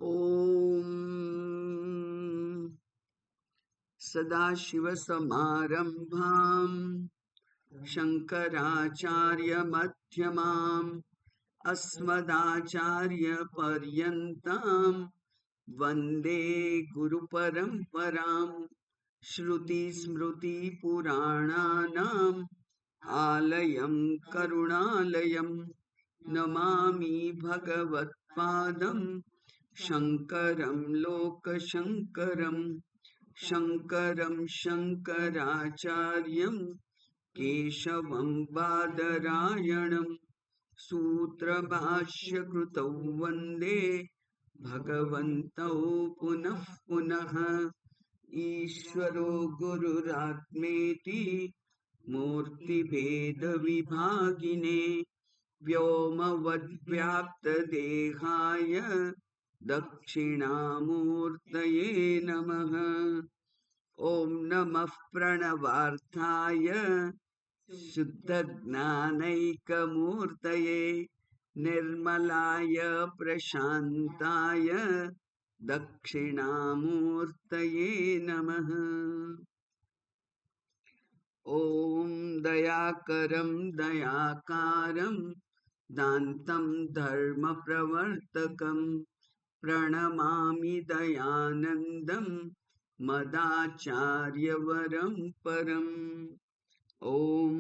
ॐ सदाशिवसमारम्भाम् शङ्कराचार्यमध्यमाम् अस्मदाचार्यपर्यन्ताम् वन्दे गुरुपरम्पराम्। श्रुतिस्मृतिपुराणानाम् आलयं करुणालयम् नमामि भगवत्पादम् शङ्करं लोकशङ्करम्। शङ्करं शङ्कराचार्यं केशवं बादरायणं सूत्रभाष्यकृतौ वन्दे भगवन्तौ पुनः पुनः। ईश्वरो गुरुरात्मेति मूर्तिभेदविभागिने व्योमवद्व्याप्तदेहाय दक्षिणामूर्तये नमः। ॐ नमः प्रणवार्थाय शुद्धज्ञानैकमूर्तये निर्मलाय प्रशान्ताय दक्षिणामूर्तये नमः। ॐ दयाकरं दयाकारं दान्तं धर्मप्रवर्तकं प्रणमामि दयानन्दं मदाचार्यवरं परम्। ॐ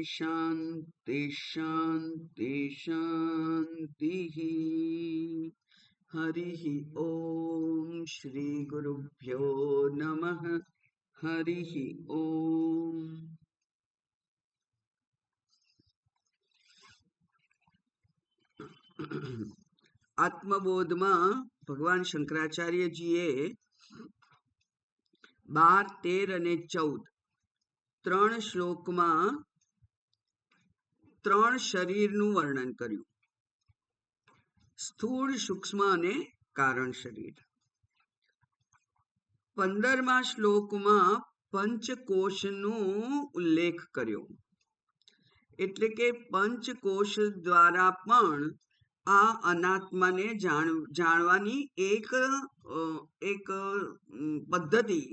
शान्ति शान्ति शान्तिः। हरिः ॐ श्री गुरुभ्यो नमः। हरिः ॐ। આત્મબોધમાં ભગવાન શંકરાચાર્યજીએ 12, 13 અને 14 ત્રણ શ્લોકમાં ત્રણ શરીરનું વર્ણન કર્યું: સ્થૂળ, સૂક્ષ્મ અને કારણ શરીર. 15મા શ્લોકમાં પંચકોશનો ઉલ્લેખ કર્યો, એટલે કે પંચકોશ દ્વારા પણ આ અનાત્માને જાણવાની એક પદ્ધતિ,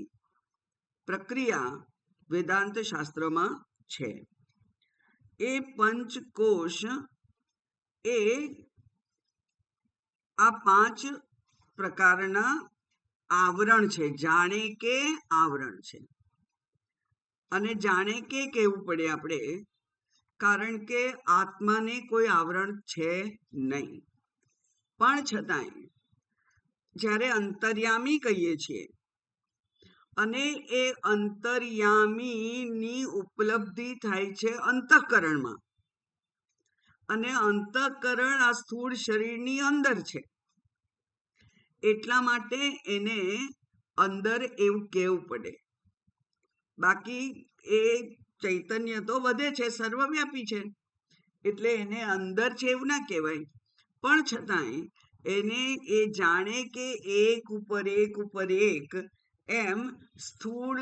પ્રક્રિયા વેદાંત શાસ્ત્રમાં છે. એ પંચકોશ એ આ 5 પ્રકારના આવરણ છે. જાણે કે આવરણ છે. અને જાણે કે કહેવું પડે આપણે, કારણ કે આત્માને કોઈ આવરણ છે નહીં. પણ છતાંય જ્યારે અંતર્યામી કહીએ છીએ અને એ અંતર્યામીની ઉપલબ્ધિ થાય છે અંતઃકરણમાં, અને અંતઃકરણ આ સ્થૂળ શરીરની અંદર છે, એટલા માટે એને અંદર એવું કહેવું પડે. બાકી એ ચૈતન્ય તો વધે છે, સર્વવ્યાપી છે, એટલે એને અંદર છે એવું ના કહેવાય. પણ છતાંય એને એ જાણે કે એક ઉપર એક ઉપર એક એમ સ્થૂળ,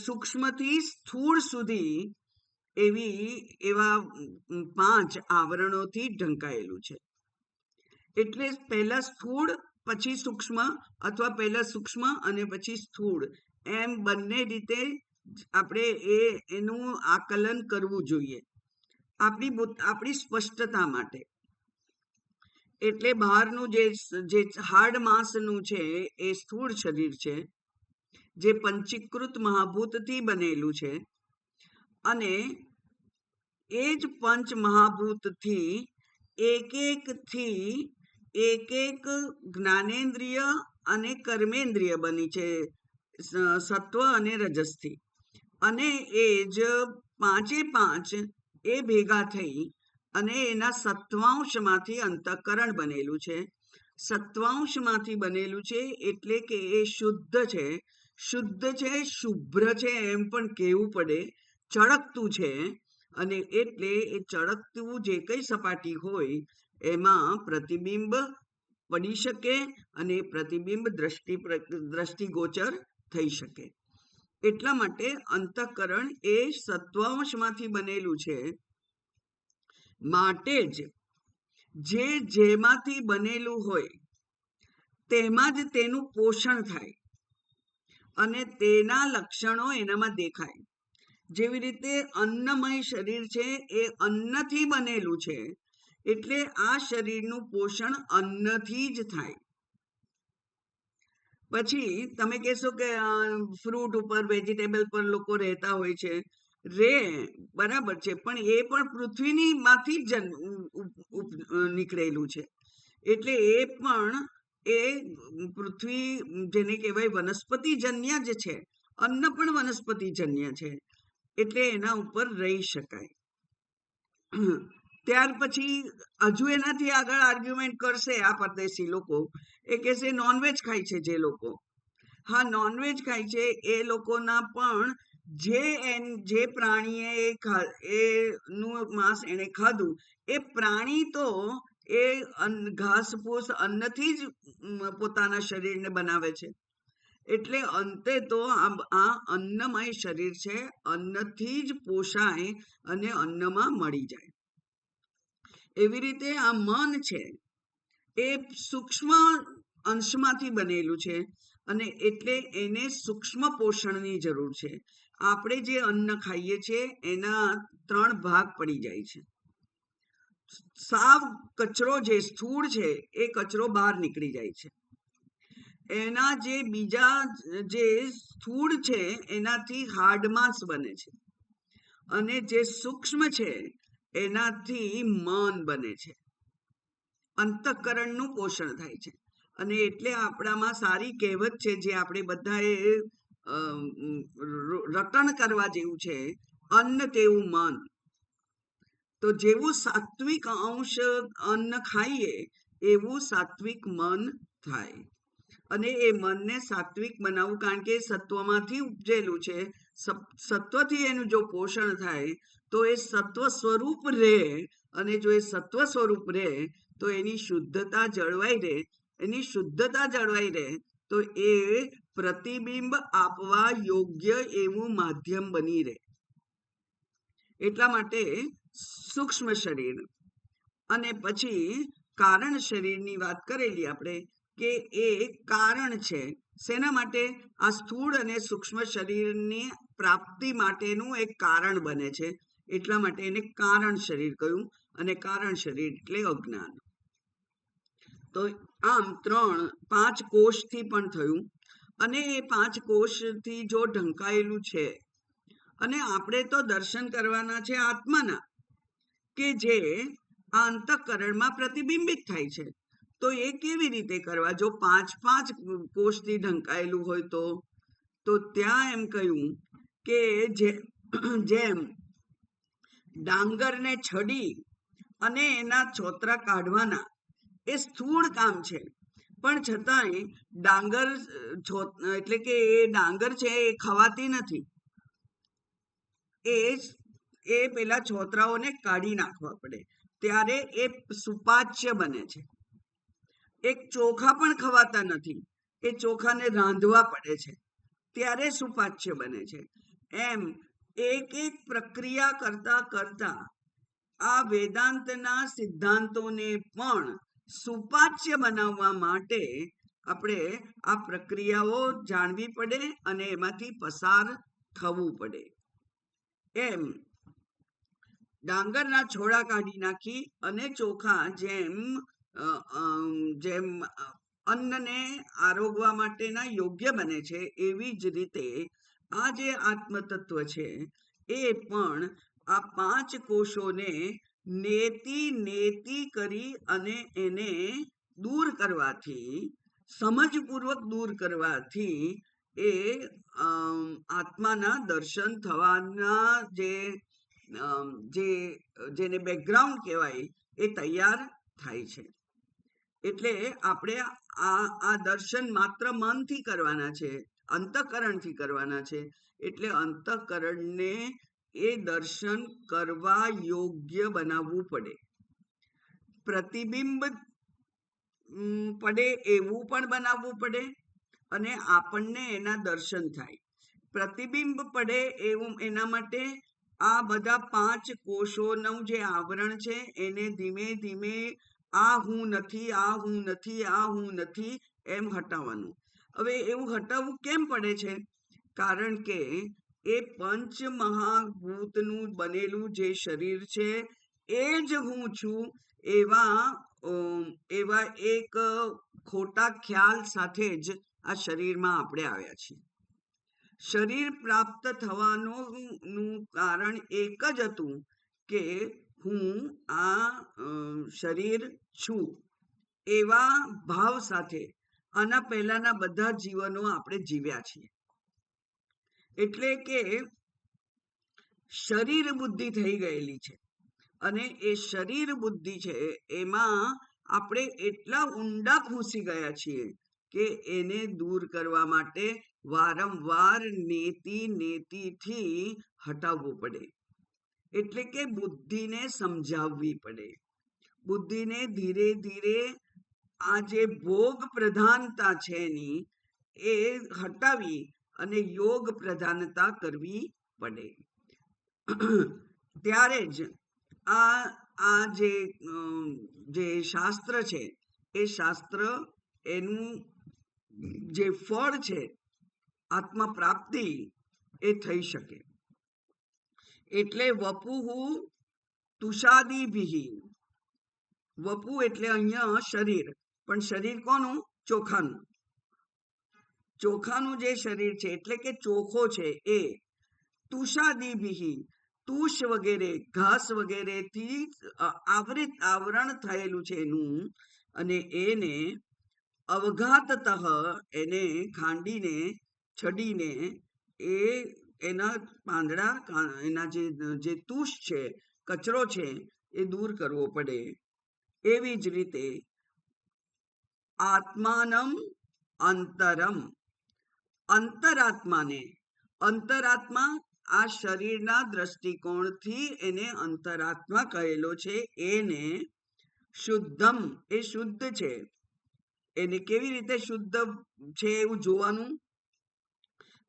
સૂક્ષ્મથી સ્થૂળ સુધી એવા 5 આવરણોથી ઢંકાયેલું છે. એટલે પહેલા સ્થૂળ પછી સૂક્ષ્મ, અથવા પહેલા સૂક્ષ્મ અને પછી સ્થૂળ, એમ બંને રીતે આપણે એનું આકલન કરવું જોઈએ આપણી સ્પષ્ટતા માટે. એટલે બહારનું જે હાડ માંસનું છે એ સ્થૂળ શરીર છે, જે પંચીકૃત મહાભૂતથી બનેલું છે. અને એ જ પંચ મહાભૂતથી એક એક જ્ઞાનેન્દ્રિય અને કર્મેન્દ્રિય બની છે, સત્વ અને રજસથી. અને એ જ 5 એ ભેગા થઈ અને એના સત્વાંશમાંથી અંતઃકરણ બનેલું છે. સત્વાંશમાંથી બનેલું છે એટલે કે એ શુદ્ધ છે, શુભ્ર છે એમ પણ કહેવું પડે, ચળકતું છે. અને એટલે એ ચળકતું જે કઈ સપાટી હોય એમાં પ્રતિબિંબ પડી શકે અને પ્રતિબિંબ દ્રષ્ટિગોચર થઈ શકે. એટલા માટે અંતઃકરણ એ સત્વાંશમાંથી બનેલું છે. માટે જ જેમાંથી બનેલું હોય તેમાં જ તેનું પોષણ થાય અને તેના લક્ષણો એનામાં દેખાય. જેવી રીતે અન્નમય શરીર છે એ અન્નથી બનેલું છે, એટલે આ શરીરનું પોષણ અન્નથી જ થાય. પછી તમે કહેશો કે ફ્રૂટ ઉપર, વેજીટેબલ પર લોકો રહેતા હોય છે, બરાબર છે, પણ એ પણ પૃથ્વીની માંથી જ નીકળેલું છે. એટલે એ પણ એ પૃથ્વી, જેને કહેવાય વનસ્પતિજન્ય જ છે. અન્ન પણ વનસ્પતિજન્ય છે, એટલે એના ઉપર રહી શકાય. ત્યાર પછી હજુ એનાથી આગળ આર્ગ્યુમેન્ટ કરશે આ પરદેશી લોકો. એ કહેશે નોનવેજ ખાય છે જે લોકો. હા, નોનવેજ ખાય છે એ લોકોના પણ જે પ્રાણીએ એનું માંસ એને ખાધું, એ પ્રાણી તો એ ઘાસ ફૂસ અન્નથી જ પોતાના શરીરને બનાવે છે. એટલે અંતે તો આ અન્નમય શરીર છે, અન્નથી જ પોષાય અને અન્નમાં મળી જાય. એવી રીતે આ મન છે એ સૂક્ષ્મ અંશમાંથી બનેલું છે, અને એટલે એને સૂક્ષ્મ પોષણની જરૂર છે. આપણે જે અન્ન ખાઈએ છીએ એના 3 ભાગ પડી જાય છે. સાવ કચરો જે સ્થૂળ છે એ કચરો બહાર નીકળી જાય છે. એના જે બીજા જે સ્થૂળ છે એનાથી હાડમાંસ બને છે, અને જે સૂક્ષ્મ છે એનાથી મન બને છે. અંતઃકરણનું પોષણ થાય છે. અને એટલે આપણામાં સારી કહેવત છે જે આપણે બધાએ રટણ કરવા જેવું છે, અન્ન તેવું મન. તો જેવું સાત્વિક અંશ અન્ન ખાઈએ એવું સાત્વિક મન થાય. અને એ મનને સાત્વિક બનાવવું, કારણ કે સત્વમાંથી ઉપજેલું છે. સત્વથી એનું જો પોષણ થાય તો એ સત્વ સ્વરૂપ રહે, અને જો એ સત્વ સ્વરૂપ રહે તો એની શુદ્ધતા જળવાઈ રહે તો એ પ્રતિબિંબ આપવા યોગ્ય એવું માધ્યમ બની રહે. એટલા માટે સૂક્ષ્મ શરીર. અને પછી કારણ શરીરની વાત કરેલી આપણે, કે એ કારણ છે. શેના માટે? આ સ્થૂળ અને સૂક્ષ્મ શરીરની પ્રાપ્તિ માટેનું એક કારણ બને છે. એટલા માટે એને કારણ શરીર કહ્યું, અને કારણ શરીર એટલે અજ્ઞાન. તો આમ 5 કોષથી પણ થયું, અને એ 5 કોષથી જો ઢંકાયેલું છે, અને આપણે તો દર્શન કરવાના છે આત્માના, કે જે આ અંતઃકરણમાં પ્રતિબિંબિત થાય છે. તો એ કેવી રીતે કરવા? જો 5 કોષથી ઢંકાયેલું હોય તો ત્યાં એમ કહ્યું કે જેમ ડાંગરને છડી અને એના છોતરા કાઢવાના એ સ્થૂળ કામ છે, પણ છતાંય ડાંગર એટલે કે એ ડાંગર છે એ ખવાતી નથી. એ પેલા છોતરાઓને કાઢી નાખવા પડે, ત્યારે એ સુપાચ્ય બને છે. એક ચોખા પણ ખવાતા નથી, એ ચોખાને રાંધવા પડે છે, ત્યારે સુપાચ્ય બને છે. એમ એક પ્રક્રિયા કરતા કરતા આ વેદાંતના સિદ્ધાંતોને પણ સુપાચ્ય બનાવવા માટે આપણે આ પ્રક્રિયાઓ જાણવી પડે અને એમાંથી પસાર થવું પડે. એમ ડાંગરના છોડા કાઢી નાખી અને ચોખા જેમ અન્નને આરોગવા માટેના યોગ્ય બને છે, એવી જ રીતે આ જે આત્મતત્વ છે એ પણ આ 5 કોષોને નેતિ કરી અને એને દૂર કરવાથી, સમજપૂર્વક દૂર કરવાથી એ આત્માના દર્શન થવાના જેને બેકગ્રાઉન્ડ કહેવાય એ તૈયાર થાય છે. એટલે આપણે આ દર્શન માત્ર મનથી કરવાના છે, અંતઃકરણથી કરવાના છે. એટલે અંતઃકરણને એ દર્શન કરવા યોગ્ય બનાવવું પડે. પ્રતિબિંબ પડે એવું પણ બનાવવું પડે, અને આપણને એના દર્શન થાય. પ્રતિબિંબ પડે એવું એના માટે આ બધા 5 કોષોનું જે આવરણ છે એને ધીમે ધીમે આ હું નથી, આ હું નથી, આ હું નથી એમ હટાવવાનું. હવે એવું હટાવવું કેમ પડે છે? કારણ કે એ પંચ મહાભૂતનું બનેલું જે શરીર છે એ જ હું છું એવા એક ખોટા ખ્યાલ સાથે જ આ શરીરમાં આપણે આવ્યા છીએ. શરીર પ્રાપ્ત થવાનું કારણ એક જ હતું કે હું આ શરીર છું એવા ભાવ સાથે આના પહેલાના બધા જીવનો આપણે જીવ્યા છીએ. એટલે કે શરીર બુદ્ધિ થઈ ગયેલી છે અને એ શરીર બુદ્ધિ છે એમાં આપણે એટલા ઊંડા ઘૂસી ગયા છીએ કે એને દૂર કરવા માટે વારંવાર નેતિથી હટાવવું પડે. એટલે કે બુદ્ધિને સમજાવવી પડે. બુદ્ધિને ધીરે ધીરે આ જે ભોગ પ્રધાનતા છે એની એ હટાવી અને યોગ પ્રધાનતા કરવી પડે. ત્યારે જ આ જે શાસ્ત્ર છે એ શાસ્ત્ર એનું જે ફળ છે આત્મા પ્રાપ્તિ એ થઈ શકે. એટલે વપુહુ તુષાદીભિ. વપુ એટલે અહીંયા શરીર, પણ શરીર કોનું? ચોખાનું. ચોખાનું જે શરીર છે એટલે કે ચોખો છે એ તુષાદીભિ, તુષ વગેરે ઘાસ વગેરેથી આવરણ થયેલું છે એનું, અને એને અવઘાતતઃ એને ખાંડીને છડીને એના પાંદડા એના જે તુષ છે કચરો છે એ દૂર કરવો પડે. એવી જ રીતે આત્માનમ અંતરમ, અંતરાત્મા આ શરીરના દ્રષ્ટિકોણથી એને અંતરાત્મા કહેલો છે. એને શુદ્ધમ, એ શુદ્ધ છે. એને કેવી રીતે શુદ્ધ છે એવું જોવાનું?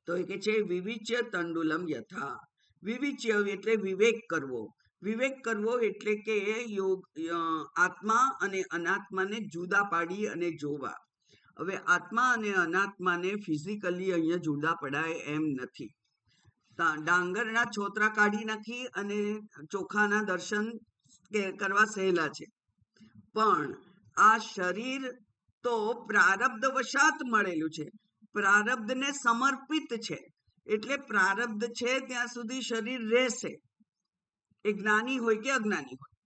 તો એ કે છે વિવિચ્ય તંડુલમ યથા. વિવિચ્ય એટલે વિવેક કરવો. વિવેક કરવો એટલે કે આત્મા અને અનાત્માને જુદા પાડી અને જોવા. હવે આત્મા અને અનાત્માને ફિઝિકલી અહીંયા જુદા પડાય એમ નથી. ડાંગરના છોતરા કાઢી નાખી અને ચોખાના દર્શન કરવા સહેલા છે, પણ આ શરીર તો પ્રારબ્ધ વશાત મળેલું છે, પ્રારબ્ધને સમર્પિત છે. એટલે પ્રારબ્ધ છે ત્યાં સુધી શરીર રહેશે, એ જ્ઞાની હોય કે અજ્ઞાની હોય.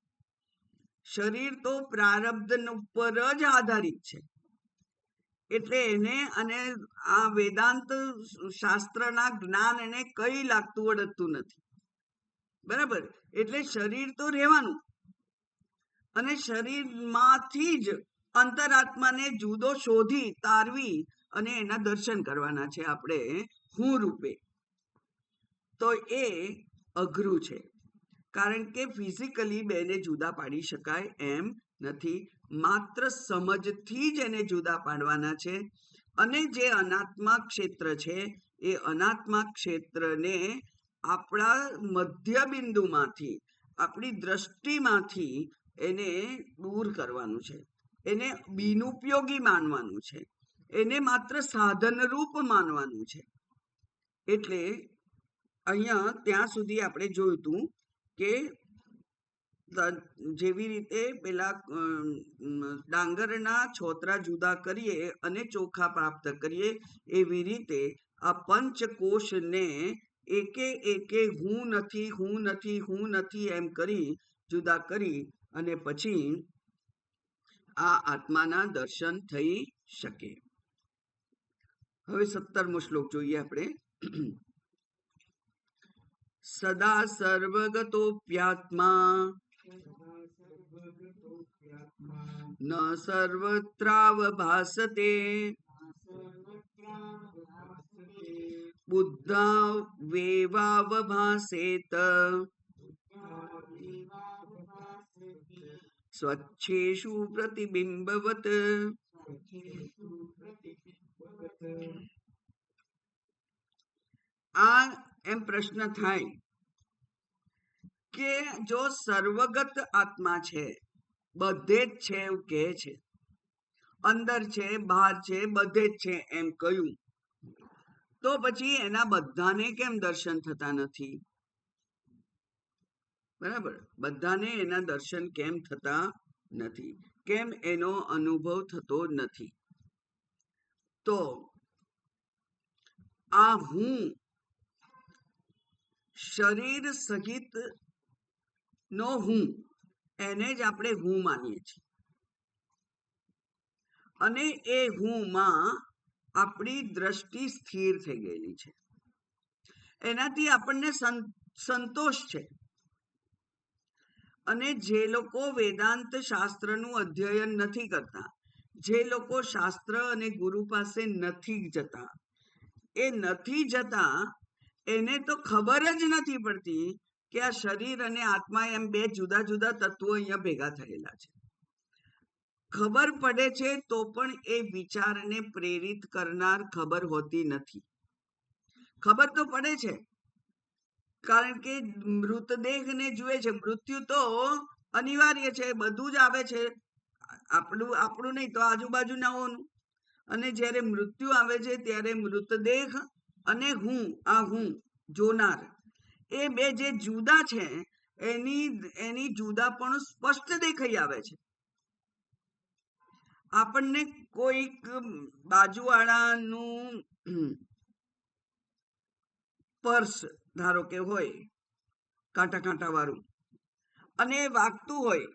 શરીર તો પ્રારબ્ધ ઉપર જ આધારિત છે. એટલે એને અને આ વેદાંત શાસ્ત્રના જ્ઞાન એને કઈ લાગતું વળગતું નથી. બરાબર? એટલે શરીર તો રહેવાનું, અને શરીરમાંથી જ અંતરાત્માને જુદો શોધી તારવી અને એના દર્શન કરવાના છે આપણે હું રૂપે. તો એ અઘરું છે, કારણ કે ફિઝિકલી બેને જુદા પાડી શકાય એમ નથી. માત્ર સમજથી જ એને જુદા પાડવાના છે. અને જે અનાત્મા ક્ષેત્ર છે એ અનાત્મા ક્ષેત્રને આપણા મધ્ય બિંદુમાંથી, આપણી દ્રષ્ટિમાંથી એને દૂર કરવાનું છે. એને બિનઉપયોગી માનવાનું છે. એને માત્ર સાધન રૂપ માનવાનું છે. એટલે અહીંયા ત્યાં સુધી આપણે જોયું હતું કે જેવી રીતે પેલા ડાંગરના છોતરા જુદા કરીએ અને ચોખા પ્રાપ્ત કરીએ, એવી રીતે આ પંચકોશને એકે હું નથી, હું નથી, હું નથી એમ કરી જુદા કરી અને પછી આ આત્માના દર્શન થઈ શકે. હવે 17મો શ્લોક જોઈએ આપણે. સદા સર્વગતોપ્યાત્મા ન સર્વત્રાવભાસતે બુદ્ધા વેવાવભાસેત સ્વચ્છેષુ પ્રતિબિંબવત. આ એમ પ્રશ્ન થાય કે જો સર્વગત આત્મા છે બધે જ છે એવું કહે છે, અંદર છે બહાર છે બધે જ છે એમ કહ્યું, તો પછી એના બધાને કેમ દર્શન થતા નથી? બરાબર, બધાને એના દર્શન કેમ થતા નથી? કેમ એનો અનુભવ થતો નથી? તો આ હું શરીર સહિત નો હું, એને જ આપણે હું માનીએ છીએ, અને એ હું માં આપણી દ્રષ્ટિ સ્થિર થઈ ગયેલી છે. એનાથી આપણને સંતોષ છે. અને જે લોકો વેદાંત શાસ્ત્રનું અધ્યયન નથી કરતા, જે લોકો શાસ્ત્ર અને ગુરુ પાસે નથી જતા, એ નથી જતા એને તો ખબર જ નથી પડતી કે આ શરીર અને આત્મા એમ બે જુદા જુદા તત્વો અહીંયા ભેગા થયેલા છે. ખબર પડે છે તો પણ એ વિચારને પ્રેરિત કરનાર ખબર હોતી નથી. ખબર તો પડે છે કારણ કે મૃતદેહને જુએ છે. મૃત્યુ તો અનિવાર્ય છે, બધું જ આવે છે, આપણું નહીં તો આજુબાજુનાઓનું. અને જ્યારે મૃત્યુ આવે છે ત્યારે મૃતદેહ અને હું, આ હું જોનાર, એ બે જે જુદા છે એની જુદા પણ સ્પષ્ટ દેખાઈ આવે છે. આપણને કોઈક બાજુવાળાનું પર્સ ધારો કે હોય કાંટા કાંટા વાળું, અને એ વાગતું હોય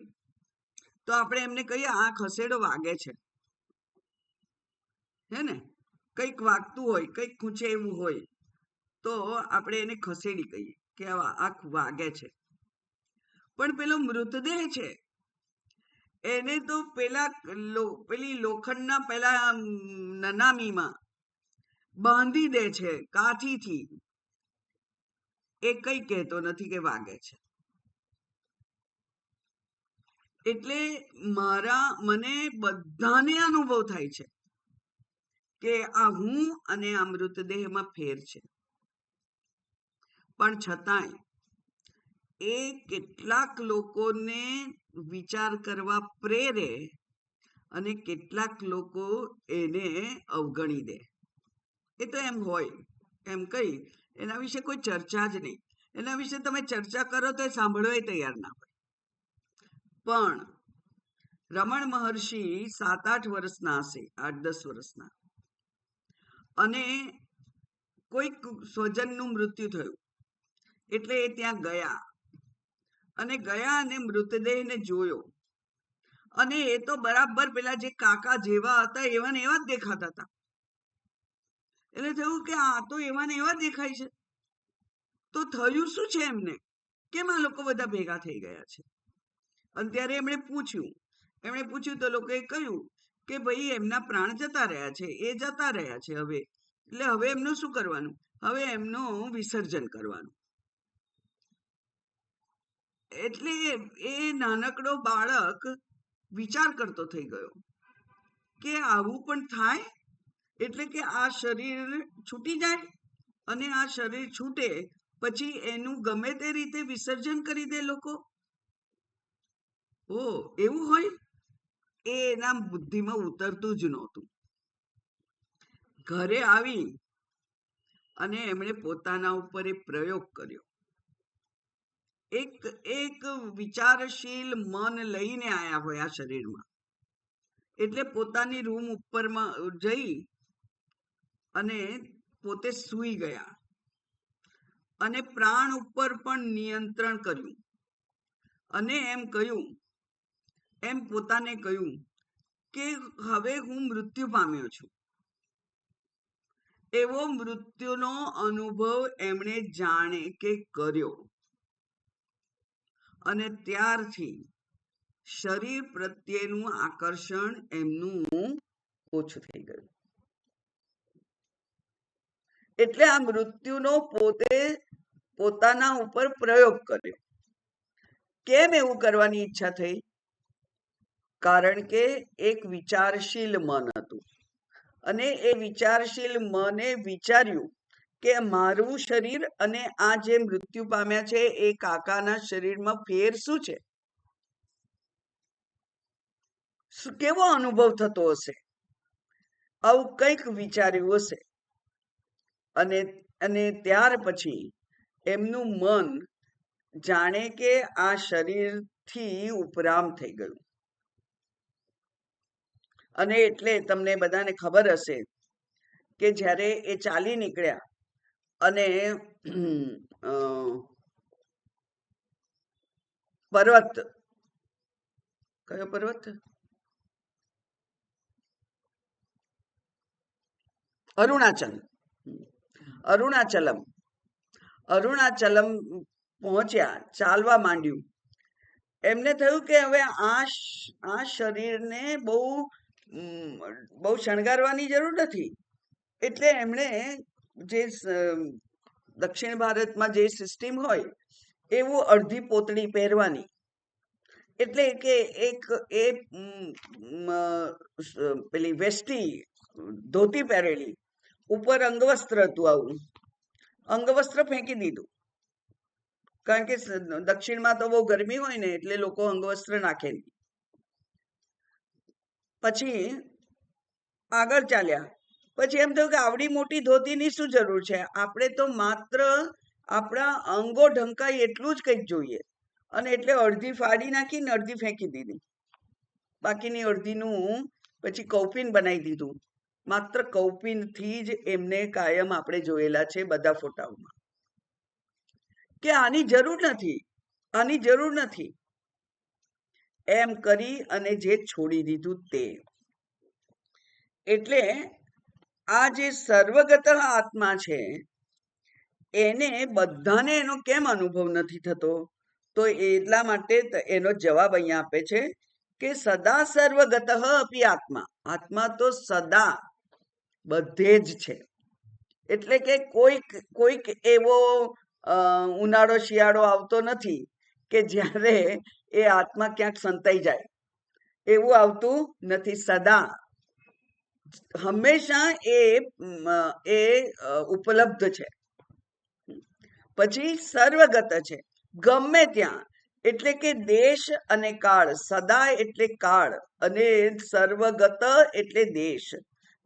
તો આપણે એમને કહીએ આ ખસેડો, વાગે છે, હે ને? કંઈક વાગતું હોય, કંઈક ખૂંચે એવું હોય તો આપણે એને ખસેડી કહીએ કે આ વાગે છે. પણ પેલો મૃતદેહ છે એને તો પેલી લોખંડના પેલા નનામીમાં બાંધી દે છે કાઠીથી, એ કઈ કહેતો નથી કે વાગે છે. એટલે મને બધાને અનુભવ થાય છે કે આ હું અને આ મૃતદેહમાં ફેર છે. પણ છતાંય એ કેટલાક લોકોને વિચાર કરવા પ્રેરે અને કેટલાક લોકો એને અવગણી દે. એ તો એમ હોય, એમ કઈ એના વિશે કોઈ ચર્ચા જ નહીં. એના વિશે તમે ચર્ચા કરો તો એ સાંભળવા તૈયાર ના હોય. પણ રમણ મહર્ષિ 7-8 વર્ષના હશે, 8-10 વર્ષના, અને કોઈક સ્વજનનું મૃત્યુ થયું એટલે એ ત્યાં ગયા અને મૃતદેહને જોયો, અને એ તો બરાબર પેલા જે કાકા જેવા હતા એવા ને એવા જ દેખાતા હતા. એટલે થયું કે આ તો એવા ને એવા દેખાય છે, તો થયું શું છે એમને? કેમ આ લોકો બધા ભેગા થઈ ગયા છે? અને ત્યારે એમણે પૂછ્યું તો લોકોએ કહ્યું કે ભાઈ એમના પ્રાણ જતા રહ્યા છે, એ જતા રહ્યા છે હવે, એટલે હવે એમનું શું કરવાનું? હવે એમનું વિસર્જન કરવાનું. એટલે એ નાનકડો બાળક વિચાર કરતો થઈ ગયો કે આવું પણ થાય, એટલે કે આ શરીર છૂટી જાય અને આ શરીર છૂટે પછી એનું ગમે તે રીતે વિસર્જન કરી દે લોકો. ઓ એવું હોય? એ એના બુદ્ધિમાં ઉતરતું જ નહોતું. ઘરે આવી અને એમણે પોતાના ઉપર એ પ્રયોગ કર્યો. એક વિચારશીલ મન લઈને આયા હોય આ શરીરમાં, એટલે પોતાની રૂમ ઉપરમાં જઈ અને પોતે સૂઈ ગયા અને પ્રાણ ઉપર પણ નિયંત્રણ કર્યું અને એમ પોતાને કહ્યું કે હવે હું મૃત્યુ પામ્યો છું. એવો મૃત્યુનો અનુભવ એમણે જાણે કે કર્યો, અને ત્યારથી શરીર પ્રત્યેનું આકર્ષણ એમનું ઓછું થઈ ગયું. એટલે આ મૃત્યુનો પોતાના ઉપર પ્રયોગ કર્યો. કેમ એવું કરવાની ઈચ્છા થઈ? કારણ કે એક વિચારશીલ મન હતું, અને એ વિચારશીલ મને વિચાર્યું કે મારું શરીર અને આ જે મૃત્યુ પામ્યા છે એ કાકાના શરીરમાં ફેર શું છે? કેવો અનુભવ થતો હશે, આવું કંઈક વિચાર્યું હશે. અને અને ત્યાર પછી એમનું મન જાણે કે આ શરીરથી ઉપરામ થઈ ગયું. અને એટલે તમને બધાને ખબર હશે કે જ્યારે એ ચાલી નીકળ્યા અને પર્વત, કયો પર્વત? અરુણાચલમ પહોંચ્યા, ચાલવા માંડ્યું. એમને થયું કે હવે આ શરીરને બહુ શણગારવાની જરૂર નથી. એટલે એમણે જે દક્ષિણ ભારતમાં જે સિસ્ટમ હોય એવું અડધી પોતળી પહેરવાની. એટલે કે એક એ પેલી વેસ્ટી ધોતી પહેરેલી, ઉપર અંગવસ્ત્ર હતું. આવું અંગવસ્ત્ર ફેંકી દીધું, કારણ કે દક્ષિણમાં તો બહુ ગરમી હોય ને એટલે લોકો અંગવસ્ત્ર નાખે નહીં. પછી આગળ ચાલ્યા. પછી એમ થયું કે આવડી મોટી ધોતીની શું જરૂર છે, આપણે તો માત્ર આપણા અંગો ઢંકાય એટલું જ કંઈક જોઈએ. અને એટલે અડધી ફાડી નાખીને અડધી ફેંકી દીધી, બાકીની અડધીનું પછી કૌપિન બનાવી દીધું. માત્ર કૌપિનથી જ એમને કાયમ આપણે જોયેલા છે બધા ફોટાઓમાં, કે આની જરૂર નથી એમ કરી અને જે છોડી દીધું તે. એટલે આ જે સર્વગત આત્મા છે એને બધાને એનો કેમ અનુભવ નથી થતો? તો એટલા માટે એનો જવાબ અહીંયા આપે છે કે સદા સર્વગત અપી આત્મા. આત્મા તો સદા બધે જ છે. એટલે કે કોઈક એવો ઉનાળો શિયાળો આવતો નથી કે જ્યારે એ આત્મા ક્યાંક સંતાઈ જાય, એવું આવતું નથી. સદા હંમેશા એ ઉપલબ્ધ છે. પછી સર્વગત છે, ગમે ત્યાં. એટલે કે દેશ અને કાળ. સદા એટલે કાળ અને સર્વગત એટલે દેશ.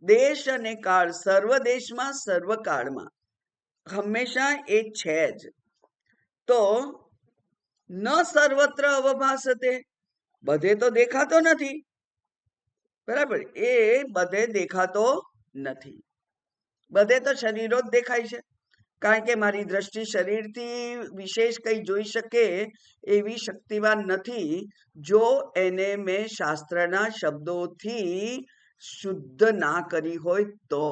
દેશ અને કાળ, સર્વ દેશમાં સર્વ કાળમાં હંમેશા એ છે જ. તો ન સર્વત્ર અવભાસતે, બધે તો દેખાતો નથી. બરાબર, એ બધે દેખાતો નથી. બધે તો શરીરો જ દેખાય છે, કારણ કે મારી દ્રષ્ટિ શરીરથી વિશેષ કંઈ જોઈ શકે એવી શક્તિવાન નથી, જો એને મેં શાસ્ત્રના શબ્દોથી શુદ્ધ ના કરી હોય તો.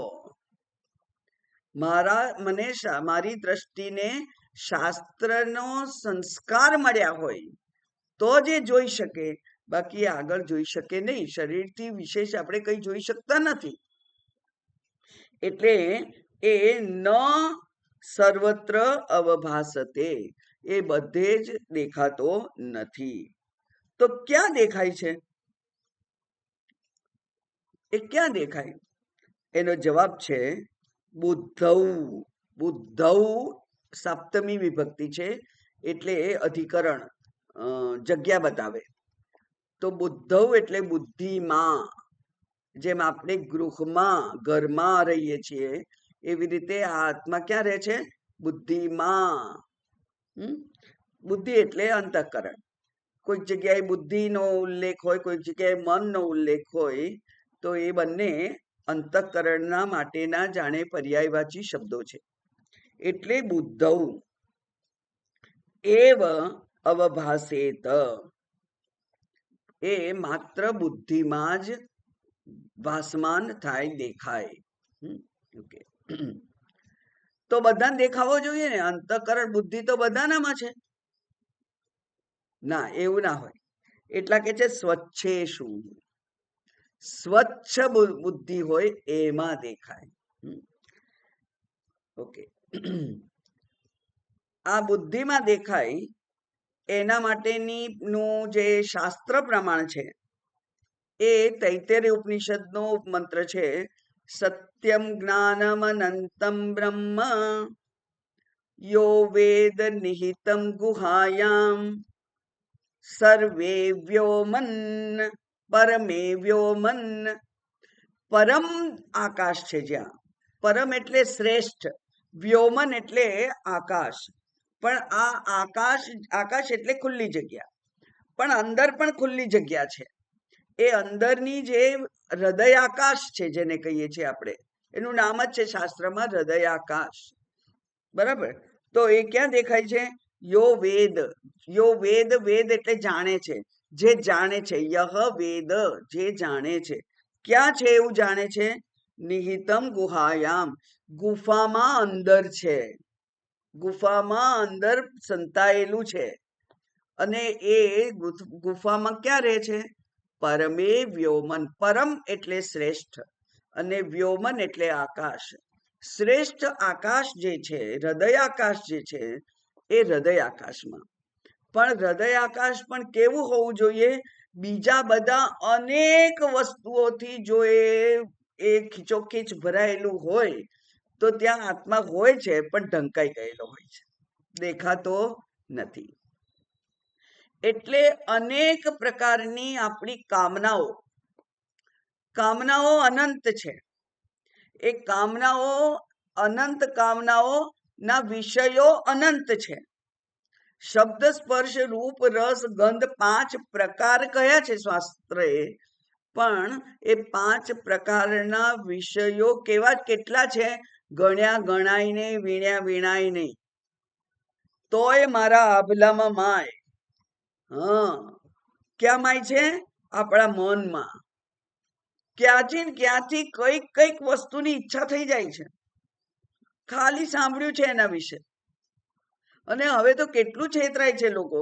મારી દ્રષ્ટિને શાસ્ત્રનો સંસ્કાર મળ્યા હોય તો જ એ જોઈ શકે, બાકી આગળ જોઈ શકે નહીં. શરીરથી વિશેષ આપણે કંઈ જોઈ શકતા નથી. એટલે એ ન સર્વત્ર અવભાસતે, એ બધે જ દેખાતો નથી. તો ક્યાં દેખાય છે? એ ક્યાં દેખાય? એનો જવાબ છે બુદ્ધૌ. સપ્તમી વિભક્તિ છે એટલે અધિકરણ જગ્યા બતાવે. તો બુદ્ધૌ એટલે બુદ્ધિમાં. જેમ આપણે ગૃહમાં ઘરમાં રહીએ છીએ એવી રીતે આ આત્મા ક્યાં રહે છે? બુદ્ધિમાં. બુદ્ધિ એટલે અંતઃકરણ. કોઈક જગ્યાએ બુદ્ધિનો ઉલ્લેખ હોય, કોઈક જગ્યાએ મનનો ઉલ્લેખ હોય, તો એ બંને અંતઃકરણના માટેના જાણે પર્યાયવાચી શબ્દો છે. એટલે બુદ્ધૌ એવ અવભાસેત, એ માત્ર બુદ્ધિમાં જ ભાસમાન થાય, દેખાય. ઓકે, તો બધાને દેખાવો જોઈએ ને. અંતઃકરણ બુદ્ધિ તો બધાનામાં છે. ના, એવું ના હોય. એટલા કે છે સ્વચ્છેષુ. સ્વચ્છ બુદ્ધિ હોય એમાં દેખાય. ઓકે, આ બુદ્ધિમાં દેખાય એના માટેનું જે શાસ્ત્ર પ્રમાણ છે એ તૈત્તરીય ઉપનિષદનો મંત્ર છે, સત્યમ જ્ઞાનમ અનંતમ બ્રહ્મ યો વેદ નિહિતમ ગુહાયામ સર્વે વ્યોમન પરમે વ્યોમન, પરમ આકાશ છે જ્યાં. પરમ એટલે શ્રેષ્ઠ, વ્યોમન એટલે આકાશ. પણ આ આકાશ, આકાશ એટલે ખુલ્લી જગ્યા, પણ અંદર પણ ખુલ્લી જગ્યા છે. એ અંદરની જે હૃદય આકાશ છે જેને કહીએ છીએ આપણે, એનું નામ જ છે શાસ્ત્રમાં હૃદય આકાશ. બરાબર? તો એ ક્યાં દેખાય છે? યો વેદ, યો વેદ, વેદ એટલે જાણે છે, જે જાણે છે. યહ વેદ, જે જાણે છે. ક્યાં છે એવું જાણે છે? નિહિતમ ગુહાયામ, ગુફામાં અંદર છે, ગુફામાં અંદર સંતાયેલું છે. અને એ ગુફામાં ક્યાં રહે છે? પરમે વ્યોમન, પરમ એટલે શ્રેષ્ઠ અને વ્યોમન એટલે આકાશ. શ્રેષ્ઠ આકાશ જે છે, હૃદય આકાશ જે છે, એ હૃદય આકાશમાં. પણ હૃદય આકાશ પણ કેવું હોવું જોઈએ? બીજા બધા અનેક વસ્તુઓથી જો એ ખીચોખીચ ભરાયેલું હોય તો ત્યાં આત્મા હોય છે, પણ ઢંકાઈ ગયેલો હોય છે, દેખાતો નથી. એટલે અનેક પ્રકારની આપણી કામનાઓ, કામનાઓ અનંત છે. એ કામનાઓ, અનંત કામનાઓ ના વિષયો અનંત છે. શબ્દ, સ્પર્શ, રૂપ, રસ, ગંધ 5 પ્રકાર કયા છે શાસ્ત્રએ, પણ એ 5 પ્રકારના વિષયો કેવા, કેટલા છે? ગણ્યા ગણાય નહીં, વીણ્યા વીણાય નહીં. તોય મારા આભલામાં માય. હા, ક્યાં માય છે? આપણા મનમાં. ક્યાંથી ને ક્યાંથી કઈક કઈક વસ્તુની ઈચ્છા થઈ જાય છે, ખાલી સાંભળ્યું છે એના વિશે. અને હવે તો કેટલું છેતરાય છે લોકો.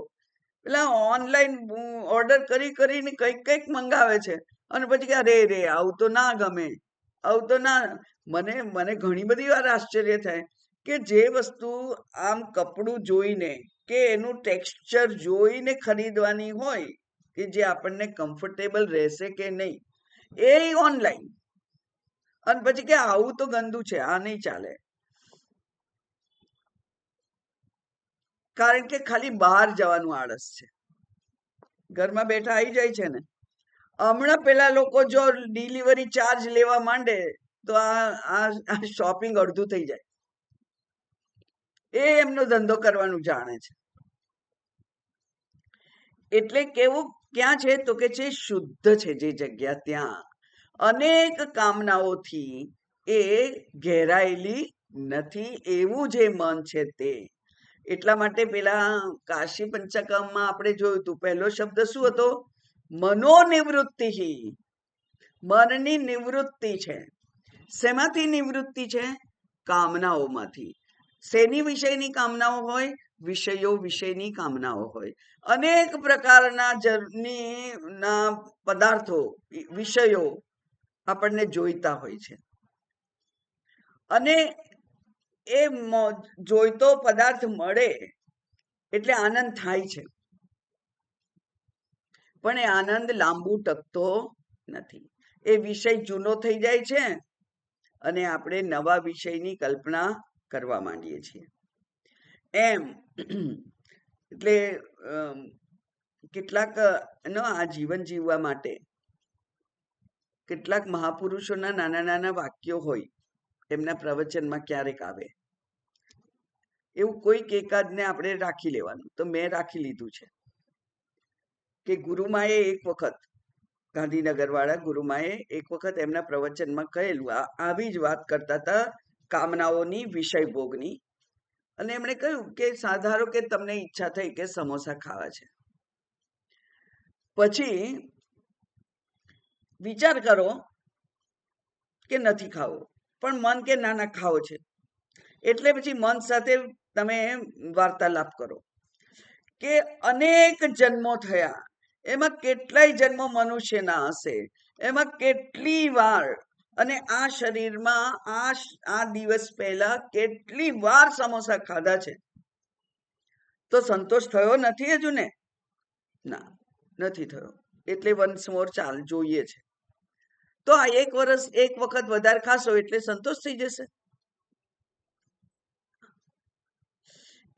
પેલા ઓનલાઈન ઓર્ડર કરી કરીને કઈક કઈક મંગાવે છે, અને પછી કે અરે રે આવું તો ના ગમે, આવું તો ના. મને ઘણી બધી વાર આશ્ચર્ય થાય કે જે વસ્તુ આમ કપડું જોઈને કે એનું ટેક્સચર જોઈને ખરીદવાની હોય, કે જે આપણને કમ્ફર્ટેબલ રહેશે કે નહીં, એ ઓનલાઈન. અને પછી કે આવું તો ગંદુ છે, આ નહીં ચાલે. કારણ કે ખાલી બહાર જવાનું આળસ છે, ઘરમાં બેઠા આવી જાય છે ને. હમણાં પેલા લોકો જો ડિલિવરી ચાર્જ લેવા માંડે તો આ શોપિંગ અડધું થઈ જાય. એ એમનો ધંધો કરવાનું જાણે છે. એટલે કેવું ક્યાં છે? તો કે છે શુદ્ધ છે જે જગ્યા, ત્યાં અનેક કામનાઓથી એ ઘેરાયેલી નથી, એવું જે મન છે તે. એટલા માટે પેલા કાશી પંચકમાં આપણે જોયું હતું, પહેલો શબ્દ શું હતો? મનોનિવૃત્તિ. મનની નિવૃત્તિ છે. શેમાંથી નિવૃત્તિ છે? કામનાઓમાંથી. શેની વિષયની કામનાઓ હોય? વિષયો વિષયની કામનાઓ હોય. અનેક પ્રકારના ના પદાર્થો, વિષયો આપણને જોઈતા હોય છે, અને એ જોઈતો પદાર્થ મળે એટલે આનંદ થાય છે, પણ એ આનંદ લાંબુ ટકતો નથી. એ વિષય જૂનો થઈ જાય છે અને આપણે નવા વિષયની કલ્પના કરવા માંડીએ છીએ. એમ એટલે કેટલાક આ જીવન જીવવા માટે કેટલાક મહાપુરુષોના નાના નાના વાક્યો હોય, એમના પ્રવચનમાં ક્યારેક આવે. એવું કોઈક એકાદને આપણે રાખી લેવાનું. તો મેં રાખી લીધું છે કે ગુરુમાએ એક વખત, ગાંધીનગર વાળા ગુરુમાએ એક વખત એમના પ્રવચનમાં કહેલું, આવી જ વાત કરતા હતા કામનાઓની, વિષય ભોગની. અને એમણે કહ્યું કે ધારો કે તમને ઈચ્છા થઈ કે સમોસા ખાવા છે, પછી વિચાર કરો કે નથી ખાવો, પણ મન કે ના ના ખાવો છે. એટલે પછી મન સાથે તમે વાર્તાલાપ કરો કે અનેક જન્મો થયા, એમાં કેટલાય જન્મો મનુષ્યના હશે, એમાં કેટલી વાર, અને આ શરીરમાં આ દિવસ પહેલા કેટલી વાર સમોસા ખાધા છે, તો સંતોષ થયો નથી હજુ ને? ના, નથી થયો. એટલે વન્સ મોર ચાલ જોઈએ છે. તો આ એક વખત વધારે ખાશો એટલે સંતોષ થઈ જશે?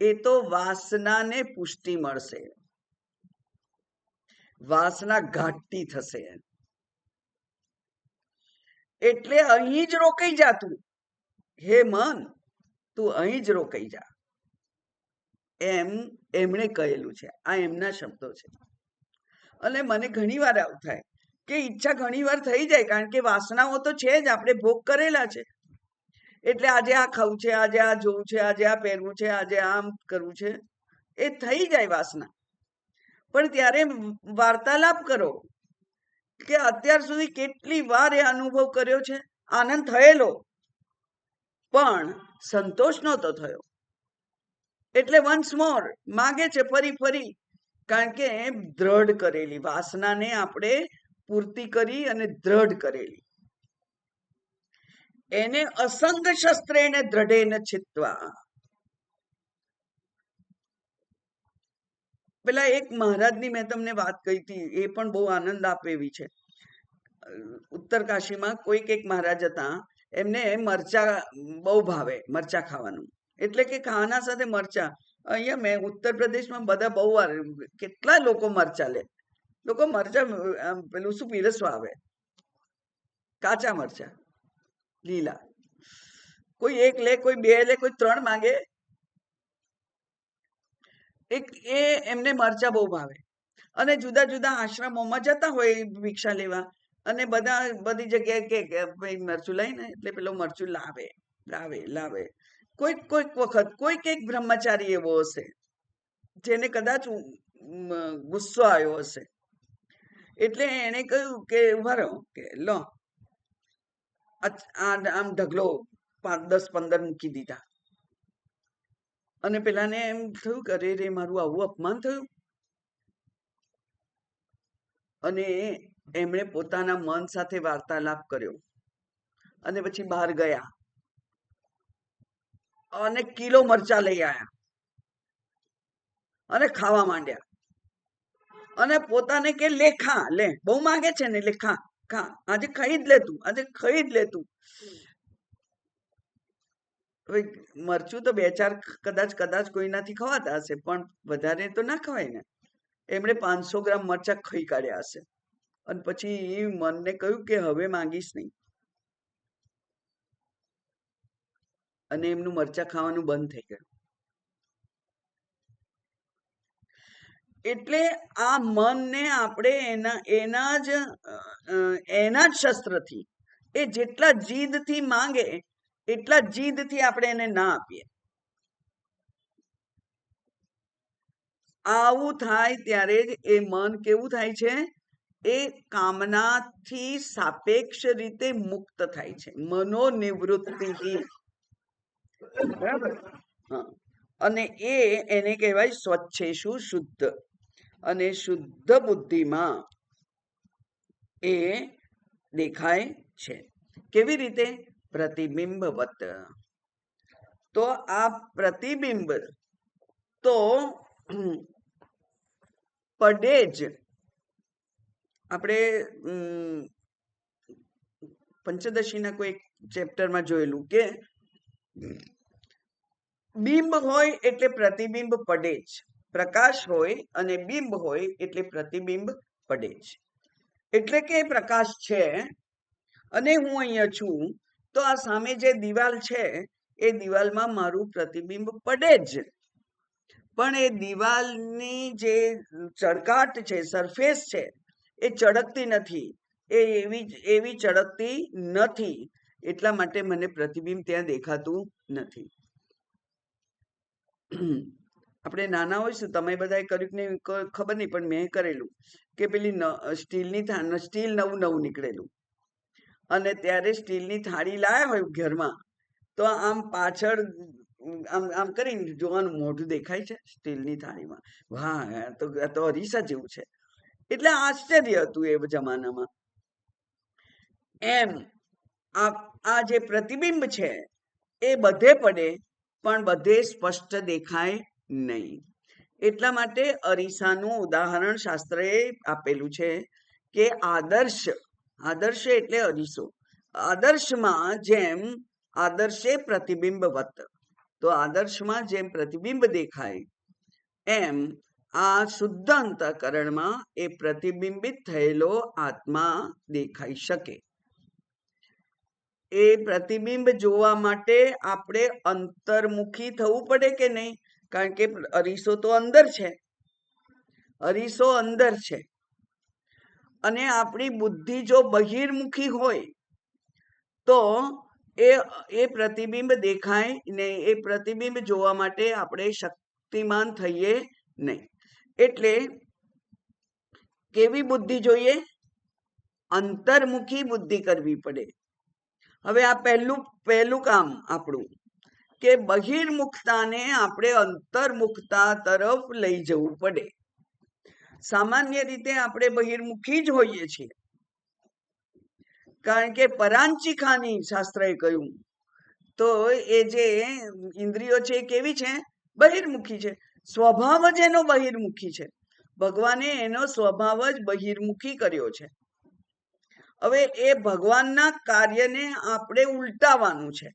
એ તો વાસનાને પુષ્ટિ મળશે. વાસના ઘાટી થશે. એટલે અહીં જ રોકાઈ જા તું, હે મન તું અહીં જ રોકાઈ જા, એમ એમણે કહેલું છે. આ એમના શબ્દો છે. અને મને ઘણી વાર આવું થાય કે ઈચ્છા ઘણી વાર થઈ જાય, કારણ કે વાસનાઓ તો છે જ, આપણે ભોગ કરેલા છે. એટલે આજે આ ખાવું છે, આજે આ જોવું છે, આજે આ પહેરવું છે, આજે આમ કરવું છે, એ થઈ જાય વાસના. પણ ત્યારે વાર્તાલાપ કરો કે અત્યાર સુધી કેટલી વાર એ અનુભવ કર્યો છે, આનંદ થયેલો, પણ સંતોષ નહોતો થયો. એટલે વન્સ મોર માગે છે, ફરી ફરી, કારણ કે દ્રઢ કરેલી વાસનાને આપણે પૂર્તિ કરી અને દ્રઢ કરેલી, એને અસંગ શસ્ત્રેને દ્રઢેન છિત્વા. પેલા એક મહારાજની મેં તમને વાત કહી હતી, એ પણ બહુ આનંદ આપે એવી છે. ઉત્તર કાશીમાં કોઈક એક મહારાજ હતા, એમને મરચા બહુ ભાવે, મરચા ખાવાનું. એટલે કે ખાવાના સાથે મરચા. અહીંયા મેં ઉત્તર પ્રદેશમાં બધા બહુ વાર, કેટલા લોકો મરચા લે. લોકો મરચા પેલું શું પીરસવા આવે, કાચા મરચા લીલા. કોઈ એક લે, કોઈ બે લે, કોઈ 3 માંગે. એ એમને મરચા બહુ ભાવે. અને જુદા જુદા આશ્રમોમાં જતા હોય ભિક્ષા લેવા, અને બધી જગ્યાએ કે ભાઈ મરચું લઈને, એટલે પેલો મરચું લાવે લાવે લાવે. કોઈક વખત કોઈક એક બ્રહ્મચારી એવો હશે જેને કદાચ ગુસ્સો આવ્યો હશે, એટલે એને કહ્યું કે ઉભા રહો, કે લો આમ ઢગલો 5, 10, 15 મૂકી દીધા. અને પેલાને એમ થયું કે અરે રે, મારું આવું અપમાન થયું. અને એમણે પોતાના મન સાથે વાર્તાલાપ કર્યો, અને પછી બહાર ગયા અને કિલો મરચા લઈ આવ્યા અને ખાવા માંડ્યા. અને પોતાને કે લેખા લે, બહુ માંગે છે ને, લેખા ખા, આજે ખાઈ જ લેતું, આજે ખાઈ જ લેતું. હવે મરચું તો 2-4 કદાચ કોઈનાથી ખવાતા હશે, પણ વધારે તો ના ખવાય ને. એમણે 500 ગ્રામ મરચા ખાઈ કાઢ્યા હશે. અને પછી મનને કહ્યું કે હવે માંગીશ નહીં, અને એમનું મરચા ખાવાનું બંધ થઈ ગયું. એટલે આ મનને આપણે એના જ શસ્ત્રથી, એ જેટલા જીદથી માંગે એટલા જીદથી આપણે એને ના આપીએ. આવું થાય ત્યારે જ એ મન કેવું થાય છે, એ કામનાથી સાપેક્ષ રીતે મુક્ત થાય છે, મનોનિવૃત્તિ. બરાબર. અને એને કહેવાય સ્વચ્છેષુ શુદ્ધ. અને શુદ્ધ બુદ્ધિમાં એ દેખાય છે. કેવી રીતે? પ્રતિબિંબવત. તો આ પ્રતિબિંબ તો પડે જ. આપણે પંચદશીના કોઈ ચેપ્ટરમાં જોયેલું કે બિંબ હોય એટલે પ્રતિબિંબ પડે જ. પ્રકાશ હોય અને બિંબ હોય એટલે પ્રતિબિંબ પડે જ. એટલે કે પ્રકાશ છે અને હું અહીંયા છું, તો આ સામે જે દિવાલ છે એ દિવાલમાં મારું પ્રતિબિંબ પડે જ. પણ એ દિવાલની જે ચળકાટ છે, સરફેસ છે, એ ચળકતી નથી, એ એવી ચળકતી નથી. એટલા માટે મને પ્રતિબિંબ ત્યાં દેખાતું નથી. આપણે નાના હોઈશું, તમે બધાએ કર્યું કે નહીં ખબર નહીં, પણ મેં કરેલું કે પેલી સ્ટીલ નવું નીકળેલું, અને ત્યારે સ્ટીલની થાળી લાયા હોય ઘરમાં, તો આમ પાછળ આમ કરીને જોવાનું, મોઢું દેખાય છે સ્ટીલની થાળીમાં, વાહ તો અરીસા જેવું છે. એટલે આશ્ચર્ય હતું એ જમાનામાં. એમ આ જે પ્રતિબિંબ છે એ બધે પડે, પણ બધે સ્પષ્ટ દેખાય નહીં. એટલા માટે અરીસાનું ઉદાહરણ શાસ્ત્રએ આપેલું છે કે આદર્શ એટલે અરીસો. આદર્શમાં જેમ આદર્શે પ્રતિબિંબવત, તો આદર્શમાં જેમ પ્રતિબિંબ દેખાય, એમ આ શુદ્ધ અંતઃકરણમાં એ પ્રતિબિંબિત થયેલો આત્મા દેખાઈ શકે. એ પ્રતિબિંબ જોવા માટે આપણે અંતર્મુખી થવું પડે કે નહીં? કારણ કે અરીસો તો અંદર છે, અરીસો અંદર છે, અને આપણી બુદ્ધિ જો બહિર્મુખી હોય તો એ પ્રતિબિંબ દેખાય નહીં. એ પ્રતિબિંબ જોવા માટે આપણે શક્તિમાન થઈએ નહીં. એટલે કેવી બુદ્ધિ જોઈએ? અંતર્મુખી બુદ્ધિ કરવી પડે. હવે આ પહેલું કામ આપણું કે બહિર્મુખતાને આપણે અંતર્મુખતા તરફ લઈ જવું પડે. સામાન્ય રીતે આપણે બહિર્મુખી જ હોઈએ છીએ, કારણ કે પરાંચિખાની શાસ્ત્રએ કહ્યું તો એ જે ઇન્દ્રિયો છે એ કેવી છે? બહિર્મુખી છે. સ્વભાવ જ એનો બહિર્મુખી છે. ભગવાને એનો સ્વભાવ જ બહિર્મુખી કર્યો છે. હવે એ ભગવાનના કાર્યને આપણે ઉલટાવવાનું છે,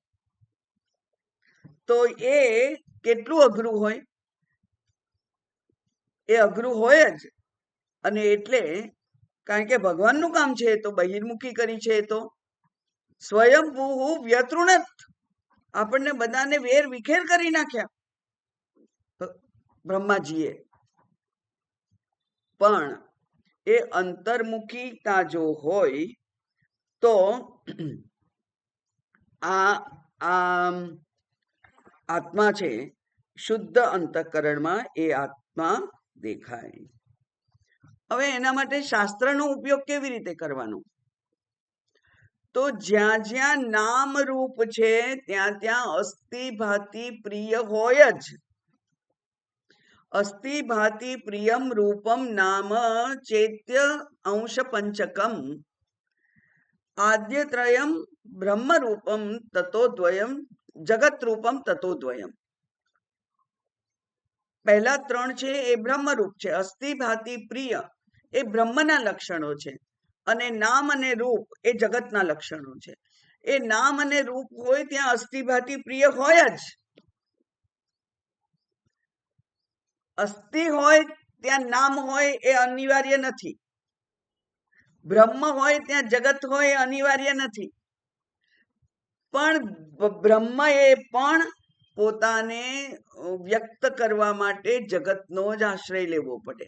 તો એ કેટલું અઘરું હોય? એ અઘરું હોય જ. અને એટલે કારણ કે ભગવાનનું કામ છે તો બહિર્મુખી કરી છે, તો સ્વયંભૂ વ્યતૃણત, આપણને બધાને વેર વિખેર કરી નાખ્યા બ્રહ્માજીએ. પણ એ અંતર્મુખીતા જો હોય તો આ આત્મા છે શુદ્ધ અંતઃકરણમાં એ આત્મા દેખાય. હવે એના માટે શાસ્ત્રનો ઉપયોગ કેવી રીતે કરવાનો? તો જ્યાં જ્યાં નામ રૂપ છે ત્યાં ત્યાં અસ્થિ ભાતિ પ્રિય હોય જ. અસ્થિ ભાતિ પ્રિયમ રૂપમ નામ ચૈત્ય અંશ પંચકમ આદ્યત્રયમ બ્રહ્મ રૂપમ તતોદ્વયમ જગત રૂપમ તતોદ્વયમ. પહેલા ત્રણ છે એ બ્રહ્મરૂપ છે. અસ્થિ ભાતિ પ્રિય એ બ્રહ્મના લક્ષણો છે, અને નામ અને રૂપ એ જગતના લક્ષણો છે. એ નામ અને રૂપ હોય ત્યાં અસ્થિ ભાતિ પ્રિય હોય જ. અસ્થિ હોય ત્યાં નામ હોય એ અનિવાર્ય નથી. બ્રહ્મ હોય ત્યાં જગત હોય એ અનિવાર્ય નથી. પણ બ્રહ્મ એ પણ પોતાને વ્યક્ત કરવા માટે જગતનો જ આશ્રય લેવો પડે.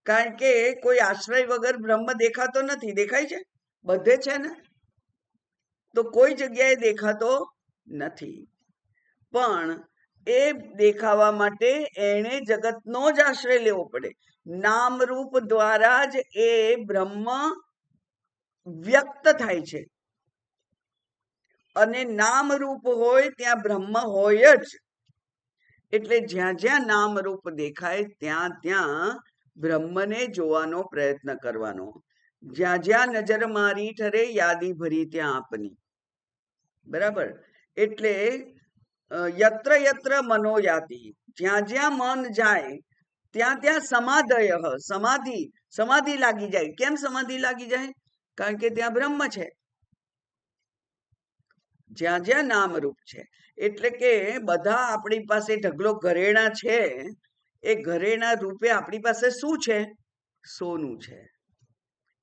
કારણ કે કોઈ આશ્રય વગર બ્રહ્મ દેખાતો નથી. દેખાય છે? બધે છે ને? તો કોઈ જગ્યાએ દેખાતો નથી. પણ એ દેખાવા માટે એને જગતનો જ આશ્રય લેવો પડે. નામ રૂપ દ્વારા જ એ બ્રહ્મ વ્યક્ત થાય છે, અને નામ રૂપ હોય ત્યાં બ્રહ્મ હોય જ. એટલે જ્યાં જ્યાં નામ રૂપ દેખાય ત્યાં ત્યાં બ્રહ્મને જોવાનો પ્રયત્ન કરવાનો. જ્યાં જ્યાં નજર મારી ઠરે યાદી ભરી ત્યાં આપની. બરાબર? એટલે યત્ર યત્ર મનો યાતિ, જ્યાં જ્યાં મન જાય ત્યાં ત્યાં સમાધય, સમાધિ લાગી જાય. કેમ સમાધિ લાગી જાય? કારણ કે ત્યાં બ્રહ્મ છે. જ્યાં જ્યાં નામ રૂપ છે. એટલે કે બધા આપણી પાસે ઢગલો ઘરેણા છે, એ ઘરેણા રૂપે આપણી પાસે શું છે? સોનું છે.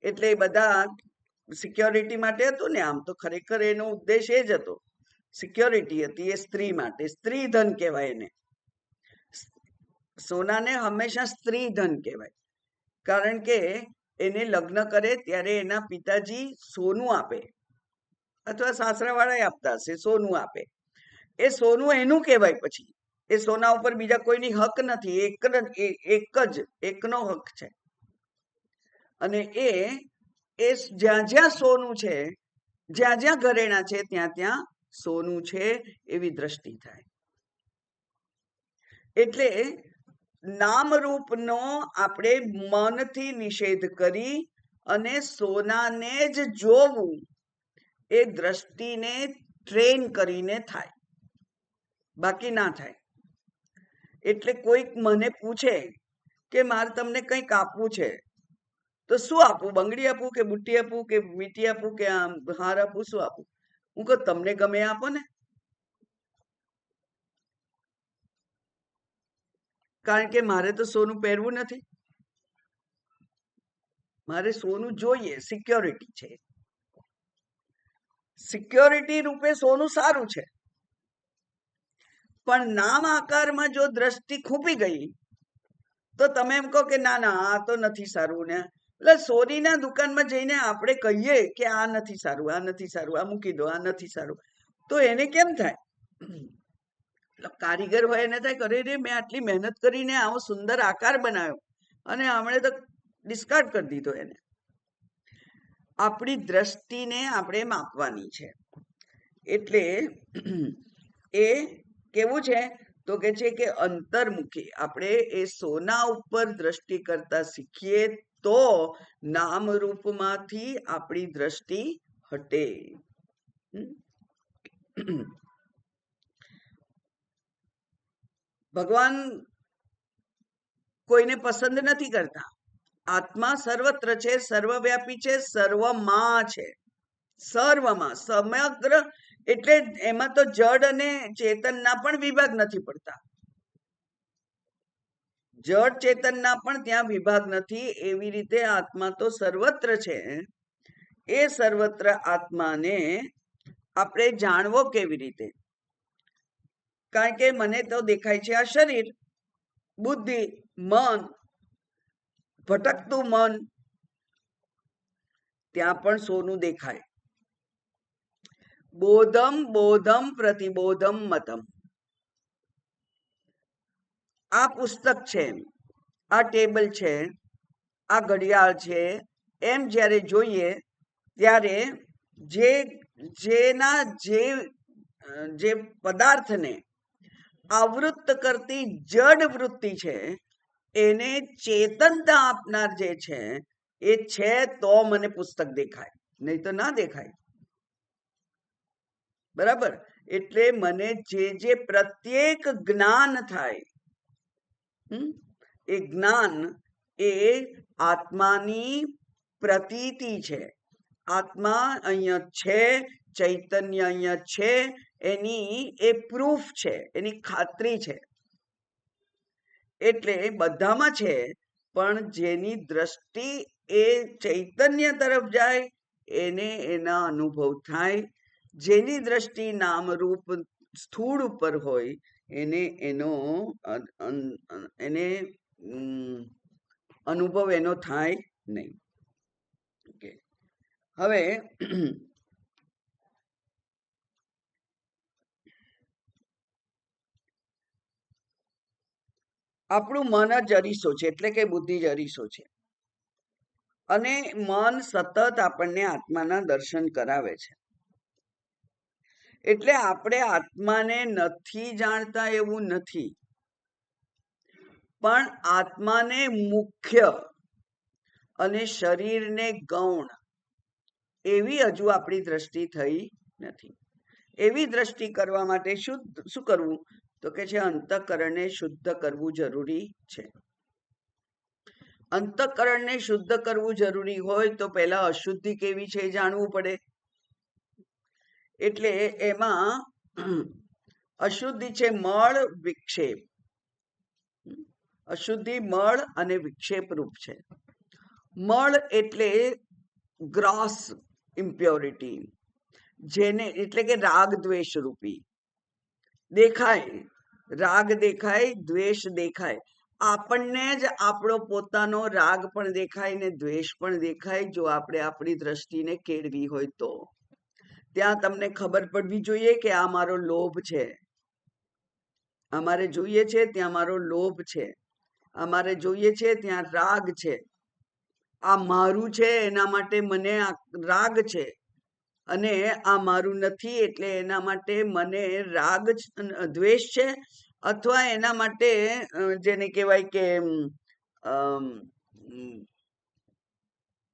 એટલે બધા સિક્યોરિટી માટે હતું ને. આમ તો ખરેખર એનો ઉદ્દેશ એ જ હતો, સિક્યોરિટી હતી. એ સ્ત્રી માટે સ્ત્રી ધન કહેવાય એને. સોનાને હંમેશા સ્ત્રી ધન કહેવાય, કારણ કે એને લગ્ન કરે ત્યારે એના પિતાજી સોનું આપે, અથવા સાસરાવાળા આપતા હશે, સોનું આપે. એ સોનું એનું કહેવાય. પછી એ સોના ઉપર બીજા કોઈની હક નથી. એકનો હક છે. અને એ જ્યાં જ્યાં સોનું છે, જ્યાં જ્યાં ઘરેણા છે ત્યાં ત્યાં સોનું છે, એવી દ્રષ્ટિ થાય. એટલે નામ રૂપનો આપણે મનથી નિષેધ કરી અને સોનાને જ જોવું, એ દ્રષ્ટિને ટ્રેન કરીને થાય, બાકી ના થાય. એટલે કોઈક મને પૂછે કે મારે તમને કંઈક આપવું છે, તો શું આપું? બંગડી આપું કે બુટ્ટી આપું કે મીઠી આપું કે હાર આપું? શું આપું? હું કહું તમને ગમે આપો ને. કારણ કે મારે તો સોનું પહેરવું નથી, મારે સોનું જોઈએ, સિક્યોરિટી છે. સિક્યોરિટી રૂપે સોનું સારું છે, પણ નામ આકારમાં જો દ્રષ્ટિ ખૂપી ગઈ તો તમે એમ કહો કે ના ના આ તો નથી સારું ને. એટલે સોનીના દુકાનમાં જઈને આપણે કહીએ કે આ નથી સારું, આ નથી સારું, આ મૂકી દો, આ નથી સારું, તો એને કેમ થાય? કારીગર હોય એને થાય કરે રે મેં આટલી મહેનત કરીને આવો સુંદર આકાર બનાવ્યો અને હમણે તો ડિસ્કાર્ડ કરી દીધો એને. આપણી દ્રષ્ટિને આપણે માપવાની છે. એટલે એ કેવું છે તો કે છે કે અંતર્મુખી આપણે એ સોના ઉપર દ્રષ્ટિ કરતા શીખીએ તો નામરૂપમાંથી આપણી દ્રષ્ટિ હટે. ભગવાન કોઈને પસંદ નથી કરતા. આત્મા સર્વત્ર છે, સર્વવ્યાપી છે, સર્વમાં છે, સર્વમાં સમગ્ર. એટલે એમાં તો જડ અને ચેતનના પણ વિભાગ નથી પડતા, જડ ચેતનના પણ ત્યાં વિભાગ નથી. એવી રીતે આત્મા તો સર્વત્ર છે. એ સર્વત્ર આત્માને આપણે જાણવો કેવી રીતે? કારણ કે મને તો દેખાય છે આ શરીર, બુદ્ધિ, મન, ભટકતું મન, ત્યાં પણ સોનું દેખાય. બોધમ બોધમ પ્રતિબોધમ મતમ. આ પુસ્તક છે, આ ટેબલ છે, આ ઘડિયાળ છે, એમ જ્યારે જોઈએ ત્યારે જેના જે પદાર્થને આવૃત્ત કરતી જડ વૃત્તિ છે એને ચેતનતા આપનાર જે છે એ છે તો મને પુસ્તક દેખાય, નહીં તો ના દેખાય. બરાબર? એટલે મને જે પ્રત્યેક જ્ઞાન થાય, એ જ્ઞાન એ આત્માની પ્રતીતિ છે. આત્મા અહીંયા છે, ચૈતન્ય અહીંયા છે, એની એ પ્રૂફ છે, એની ખાતરી છે. એટલે બધામાં છે, પણ જેની દ્રષ્ટિ એ ચૈતન્ય તરફ જાય એને એના અનુભવ થાય. જેની દ્રષ્ટિ નામરૂપ સ્થૂળ ઉપર હોય એને અનુભવ એનો થાય નહીં. હવે આપણું મન જ અરીસો છે, એટલે કે બુદ્ધિ જ અરીસો છે, અને મન સતત આપણને આત્માના દર્શન કરાવે છે. એટલે આપણે આત્માને નથી જાણતા એવું નથી, પણ આત્માને મુખ્ય અને શરીરને ગૌણ એવી હજુ આપણી દ્રષ્ટિ થઈ નથી. એવી દ્રષ્ટિ કરવા માટે શું કરવું? તો કે છે અંતઃકરણને શુદ્ધ કરવું જરૂરી છે. અંતઃકરણને શુદ્ધ કરવું જરૂરી હોય તો પહેલા અશુદ્ધિ કેવી છે એ જાણવું પડે. એટલે એમાં અશુદ્ધિ છે મળ, વિક્ષેપ. અશુદ્ધિ મળ અને વિક્ષેપ રૂપ છે. મળ એટલે ગ્રોસ ઇમ્પ્યોરિટી, જેને એટલે કે રાગ દ્વેષ રૂપી દેખાય. રાગ દેખાય, દ્વેષ દેખાય. આપણને જ આપણો પોતાનો રાગ પણ દેખાય ને દ્વેષ પણ દેખાય જો આપણે આપણી દ્રષ્ટિને કેળવી હોય તો. ત્યાં તમને ખબર પડવી જોઈએ કે આ મારો લોભ છે, અમારે જોઈએ છે ત્યાં મારો લોભ છે, અમારે જોઈએ છે ત્યાં રાગ છે. આ મારું છે એના માટે મને રાગ છે, અને આ મારું નથી એટલે એના માટે મને રાગ દ્વેષ છે, અથવા એના માટે જેને કહેવાય કે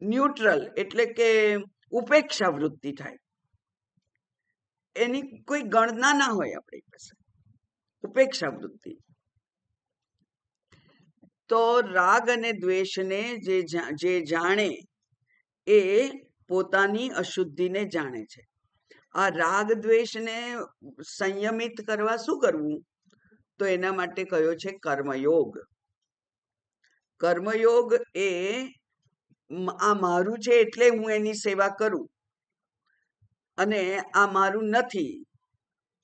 ન્યુટ્રલ એટલે કે ઉપેક્ષા વૃત્તિ થાય. એની કોઈ ગણના ના હોય આપણી પાસે, ઉપેક્ષા વૃત્તિ. તો રાગ અને દ્વેષને જે જાણે એ પોતાની અશુદ્ધિને જાણે છે. આ રાગ દ્વેષને સંયમિત કરવા શું કરવું? તો એના માટે કયો છે કર્મયોગ. કર્મયોગ એ આ મારું છે એટલે હું એની સેવા કરું, અને આ મારું નથી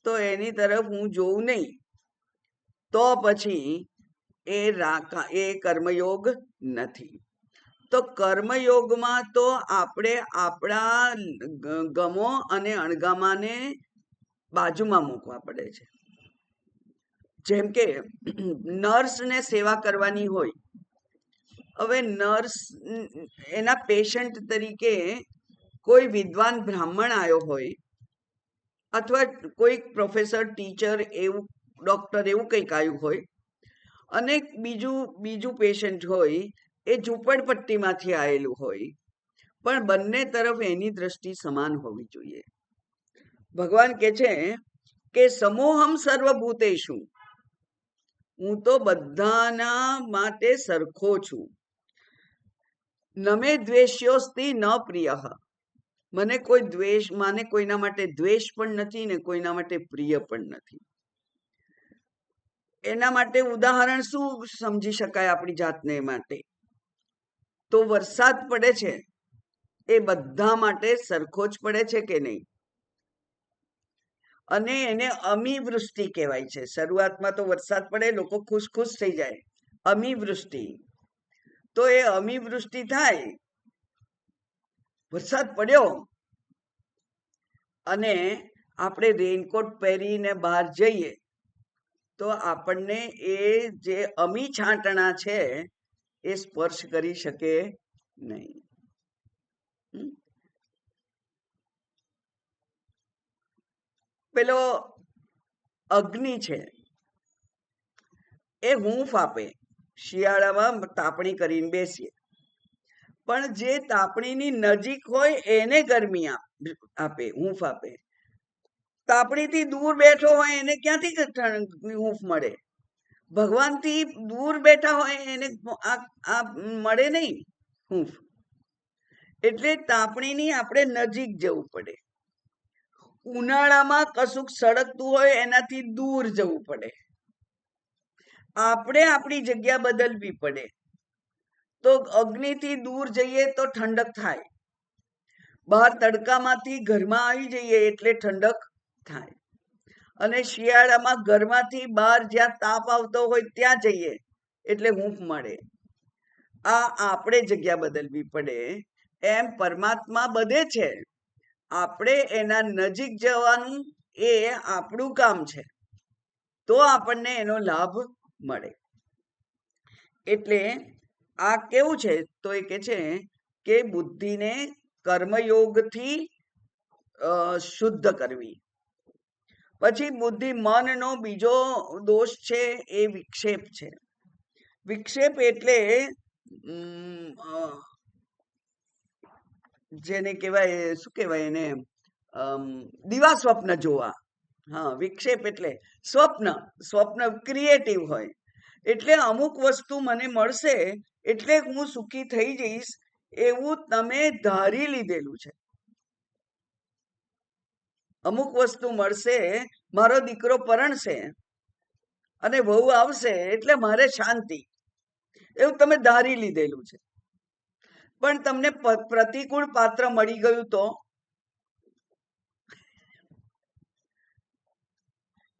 તો એની તરફ હું જોઉં નહીં, તો પછી એ કર્મયોગ નથી. તો કર્મયોગમાં તો આપણે આપણા ગમો અને અણગમાને બાજુમાં મૂકવા પડે છે. જેમ કે નર્સને સેવા કરવાની હોય, હવે નર્સ એના પેશન્ટ તરીકે કોઈ વિદ્વાન બ્રાહ્મણ આવ્યો હોય, અથવા કોઈ પ્રોફેસર, ટીચર, એવું ડોક્ટર, એવું કંઈક આવ્યું હોય, અને બીજું પેશન્ટ હોય એ ઝૂંપડપટ્ટીમાંથી આવેલું હોય, પણ બંને તરફ એની દ્રષ્ટિ સમાન હોવી જોઈએ. ભગવાન કહે છે કે સમોહમ સર્વભૂતેષુ, હું તો બધાના માટે સરખો છું. નમે દ્વેષ્યોસ્તિ ન પ્રિય, મને કોઈના માટે દ્વેષ પણ નથી ને કોઈના માટે પ્રિય પણ નથી. એના માટે ઉદાહરણ શું સમજી શકાય આપણી જાતને માટે? તો વરસાદ પડે છે એ બધા માટે સરખો જ પડે છે કે નહીં? અને એને અમીવૃષ્ટિ કહેવાય છે. શરૂઆતમાં તો વરસાદ પડે, લોકો ખુશ થઈ જાય, અમીવૃષ્ટિ. તો એ અમીવૃષ્ટિ થાય, વરસાદ પડ્યો, અને આપણે રેનકોટ પહેરીને બહાર જઈએ તો આપણને એ જે અમી છાંટણા છે એ સ્પર્શ કરી શકે નહીં. પેલો અગ્નિ છે એ હૂંફ આપે, શિયાળામાં તાપણી કરીને બેસીએ, પણ જે તાપણીની નજીક હોય એને ગરમી આપે, હૂંફ આપે. તાપણીથી દૂર બેઠો હોય એને ક્યાંથી હૂંફ મળે? ભગવાનથી દૂર બેઠા હોય એને આ મળે નહીં હૂંફ. એટલે તાપણીની આપણે નજીક જવું પડે. ઉનાળામાં કશુંક સળગતું હોય એનાથી દૂર જવું પડે. આપણે આપણી જગ્યા બદલવી પડે. તો અગ્નિથી દૂર જઈએ તો ઠંડક થાય, બહાર તડકામાંથી ઘરમાં આવી જઈએ એટલે ઠંડક થાય, અને શિયાળામાં ઘરમાંથી બહાર જ્યાં તાપ આવતો હોય ત્યાં જઈએ એટલે હૂંફ મળે. આ આપણે જગ્યા બદલવી પડે. એમ પરમાત્મા બધે છે, આપણે એના નજીક જવાનું એ આપણું કામ છે, તો આપણને એનો લાભ મળે. એટલે આ કેવું છે? તો એ કે છે કે બુદ્ધિને કર્મયોગથી શુદ્ધ કરવી. પછી બુદ્ધિ, મનનો બીજો દોષ છે એ વિક્ષેપ છે. વિક્ષેપ એટલે જેને કહેવાય, શું કહેવાય એને, દિવા સ્વપ્ન જોવા. હા, વિક્ષેપ એટલે સ્વપ્ન ક્રિએટિવ હોય. એટલે અમુક વસ્તુ મને મળશે એટલે હું સુખી થઈ જઈશ એવું તમે ધારી લીધેલું છે. અમુક વસ્તુ મળશે, મારો દીકરો પરણશે અને વહુ આવશે એટલે મારે શાંતિ, એવું તમે ધારી લીધેલું છે. પણ તમને પ્રતિકૂળ પાત્ર મળી ગયું તો?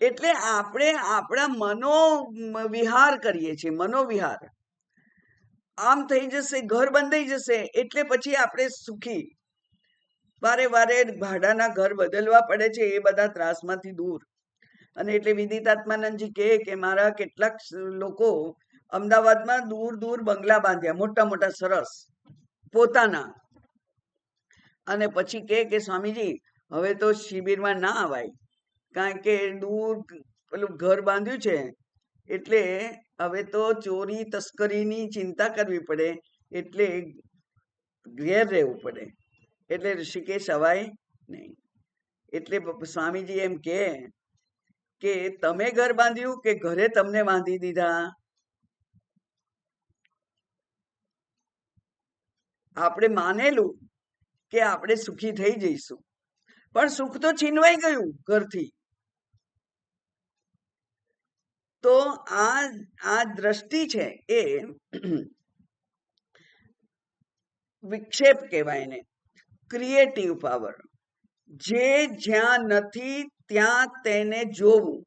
એટલે આપણે આપણા મનોવિહાર કરીએ છીએ, મનોવિહાર. આમ થઈ જશે, ઘર બંધાઈ જશે એટલે પછી આપણે સુખી. વારે ભાડાના ઘર બદલવા પડે છે એ બધા ત્રાસમાંથી દૂર. અને એટલે વિદિતાત્માનંદજી કહે કે મારા કેટલાક લોકો અમદાવાદમાં દૂર બંગલા બાંધ્યા, મોટા સરસ પોતાના, અને પછી કહે કે સ્વામીજી હવે તો શિબિરમાં ના આવાય, કારણ કે દૂર પેલું ઘર બાંધ્યું છે એટલે હવે તો ચોરી તસ્કરીની ચિંતા કરવી પડે, એટલે ઘેર રહેવું પડે, એટલે ઋષિકેશ અવાય નહીં. એટલે સ્વામીજી એમ કે તમે ઘર બાંધ્યું કે ઘરે તમને બાંધી દીધા? આપણે માનેલું કે આપણે સુખી થઈ જઈશું, પણ સુખ તો છીનવાઈ ગયું ઘરથી. તો આ દ્રષ્ટિ છે એ વિક્ષેપ કહેવાય એને, ક્રિએટિવ પાવર. જે જ્યાં નથી ત્યાં તેને જોવું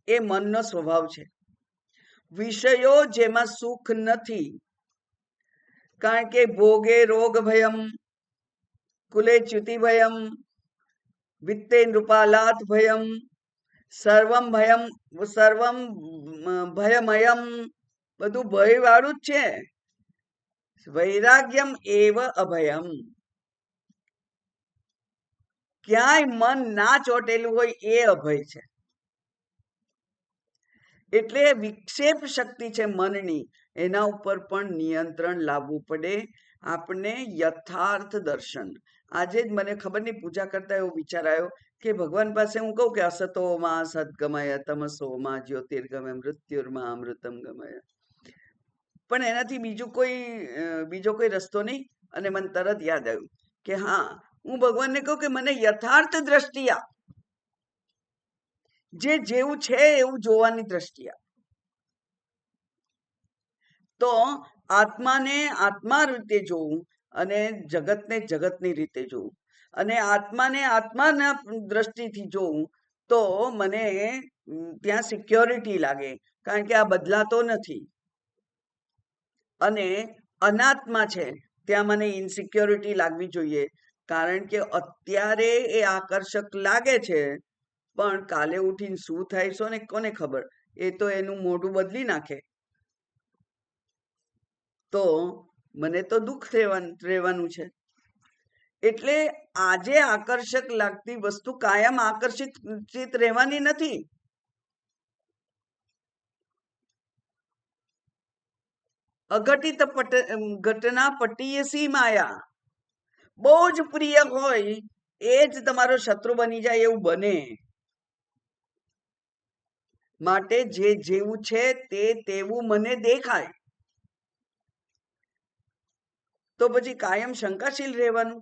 એ મનનો સ્વભાવ છે. વિષયો જેમાં સુખ નથી, કારણ કે ભોગે રોગ ભયમ, કુલે ચ્યુતિ ભયમ, વિત્તે નૃપાલાત ભયમ, સર્વમ ભયમયમ, બધું ભય વાળું જ છે. વૈરાગ્યમ એવ અભયમ. ક્યાંય મન ના ચોટેલું હોય એ અભય છે. એટલે વિક્ષેપ શક્તિ છે મનની, એના ઉપર પણ નિયંત્રણ લાવવું પડે. આપણે યથાર્થ દર્શન. આજે જ મને ખબર નહીં, પૂજા કરતા એવો વિચાર આવ્યો કે ભગવાન પાસે હું કહું કે અસતોમાં સદગમય, તમસોમાં જ્યોતિર્ગમય, મૃત્યુર્માં અમૃતમ ગમય, પણ એનાથી બીજો કોઈ રસ્તો નહીં. અને મને તરત યાદ આવ્યું કે હા, હું ભગવાનને કહું કે મને યથાર્થ દ્રષ્ટિ આપ, જે જેવું છે એવું જોવાની દ્રષ્ટિ આપ. તો આત્માને આત્મા રીતે જોવું અને જગતને જગતની રીતે જોવું, અને આત્માને આત્માના દ્રષ્ટિથી જોવું તો મને ત્યાં સિક્યોરિટી લાગે, કારણ કે આ બદલાતો નથી. અને અનાત્મા છે ત્યાં મને ઇનસિક્યોરિટી લાગવી જોઈએ, કારણ કે અત્યારે એ આકર્ષક લાગે છે, પણ કાલે ઉઠીને શું થાય છે ને કોને ખબર. એ તો એનું મોઢું બદલી નાખે, તો મને તો દુઃખ રહેવાનું છે. એટલે આજે આકર્ષક લાગતી વસ્તુ કાયમ આકર્ષિત રહેવાની નથી. અઘટિત ઘટના પટીયસી માયા. બહુ જ પ્રિય હોય એ જ તમારો શત્રુ બની જાય એવું બને. માટે જે જેવું છે તે તેવું મને દેખાય, તો પછી કાયમ શંકાશીલ રહેવાનું.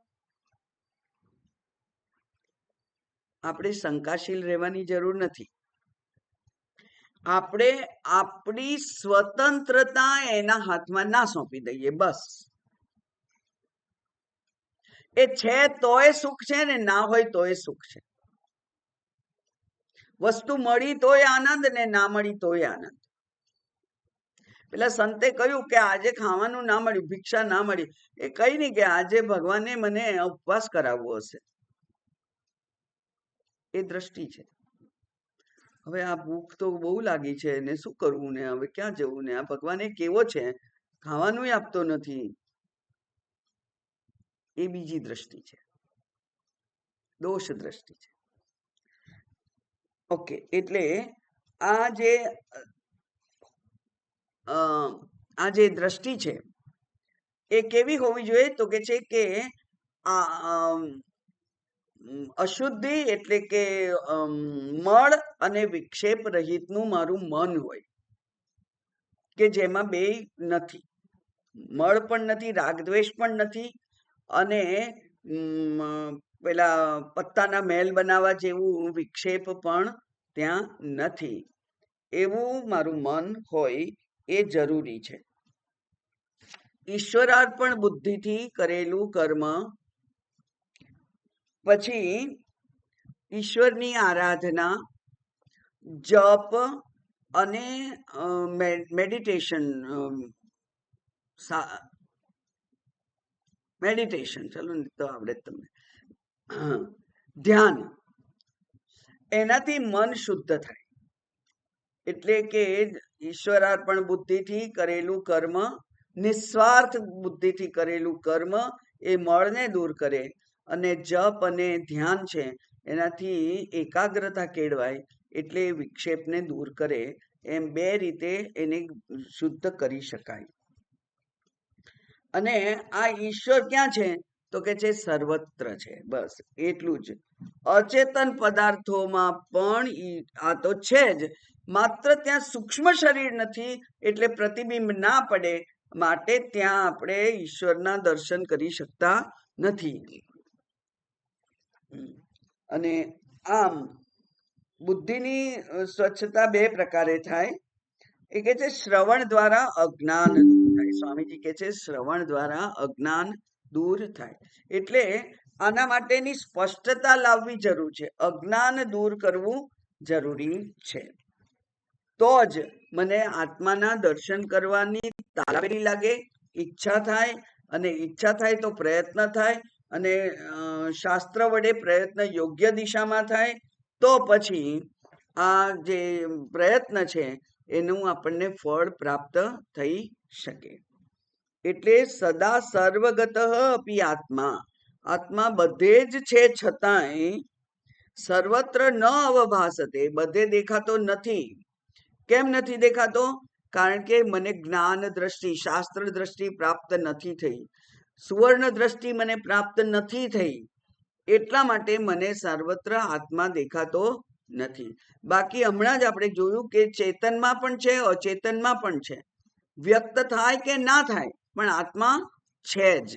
આપણે શંકાશીલ રહેવાની જરૂર નથી. આપણે આપણી સ્વતંત્રતા એના હાથમાં ના સોંપી દઈએ, બસ. એ છે તોય સુખ છે ને ના હોય તોય સુખ છે. વસ્તુ મળી તોય આનંદ ને ના મળી તોય આનંદ. પેલા સંતે કહ્યું કે આજે ખાવાનું ના મળ્યું, ભિક્ષા ના મળી, એ કઈ નહીં કે આજે ભગવાને મને ઉપવાસ કરાવવો હશે, એ દ્રષ્ટિ છે. હવે આ ભૂખ તો બહુ લાગી છે ને શું કરવું ને હવે ક્યાં જવું ને, આ ભગવાન એ કેવો છે, ખાવાનું આપતો નથી, એ બીજી દ્રષ્ટિ છે, દોષ દ્રષ્ટિ છે. ઓકે, એટલે આ જે દ્રષ્ટિ છે એ કેવી હોવી જોઈએ, તો કે છે કે આ અશુદ્ધિ એટલે કે મળ અને વિક્ષેપ રહિતનું મારું મન હોય, કે જેમાં બે નથી, મળ પણ નથી, રાગદ્વેષ પણ નથી, અને પેલા પત્તાના મહેલ બનાવવા જેવું વિક્ષેપ પણ ત્યાં નથી. એવું મારું મન હોય એ જરૂરી છે. ઈશ્વરાર્પણ બુદ્ધિથી કરેલું કર્મ, પછી ઈશ્વરની આરાધના, જપ અને મેડિટેશન, ચલો ને તો આવડે તમને, ધ્યાન, એનાથી મન શુદ્ધ થાય. એટલે કે ઈશ્વરાર્પણ બુદ્ધિથી કરેલું કર્મ, નિસ્વાર્થ બુદ્ધિથી કરેલું કર્મ એ મળને દૂર કરે, અને જપ અને ધ્યાન છે એનાથી એકાગ્રતા કેળવાય, એટલે વિક્ષેપને દૂર કરે. એમ બે રીતે એને શુદ્ધ કરી શકાય. અને આ ઈશ્વર ક્યાં છે, તો કે છે સર્વત્ર છે, બસ એટલું જ. અચેતન પદાર્થોમાં પણ આ તો છે જ, માત્ર ત્યાં સૂક્ષ્મ શરીર નથી એટલે પ્રતિબિંબ ના પડે, માટે ત્યાં આપણે ઈશ્વરના દર્શન કરી શકતા નથી. અને આમ બુદ્ધિની સ્વચ્છતા બે પ્રકારે થાય. એ કે છે શ્રવણ દ્વારા અજ્ઞાન દૂર થાય. સ્વામીજી કે છે શ્રવણ દ્વારા અજ્ઞાન દૂર થાય. એટલે આના માટેની સ્પષ્ટતા લાવવી જરૂર છે. અજ્ઞાન દૂર કરવું જરૂરી છે. તો જ મને આત્માના દર્શન કરવાની તારાવેરી લાગે, ઈચ્છા થાય, અને ઈચ્છા થાય તો પ્રયત્ન થાય, અને શાસ્ત્ર વડે પ્રયત્ન યોગ્ય દિશામાં થાય, તો પછી આ જે પ્રયત્ન છે એનું આપણને ફળ પ્રાપ્ત થઈ શકે. એટલે સદા સર્વગત અપી આત્મા, આત્મા બધે જ છે છતાંય સર્વત્ર ન અવભાસતે, બધે દેખાતો નથી. કેમ નથી દેખાતો? કારણ કે મને જ્ઞાન દ્રષ્ટિ, શાસ્ત્ર દ્રષ્ટિ પ્રાપ્ત નથી થઈ, સુવર્ણ દ્રષ્ટિ મને પ્રાપ્ત નથી થઈ. એટલા માટે મને સર્વત્ર આત્મા દેખાતો નથી. બાકી હમણાં જ આપણે જોયું કે ચેતનમાં પણ છે, અચેતનમાં પણ છે. વ્યક્ત થાય કે ના થાય, પણ આત્મા છે જ.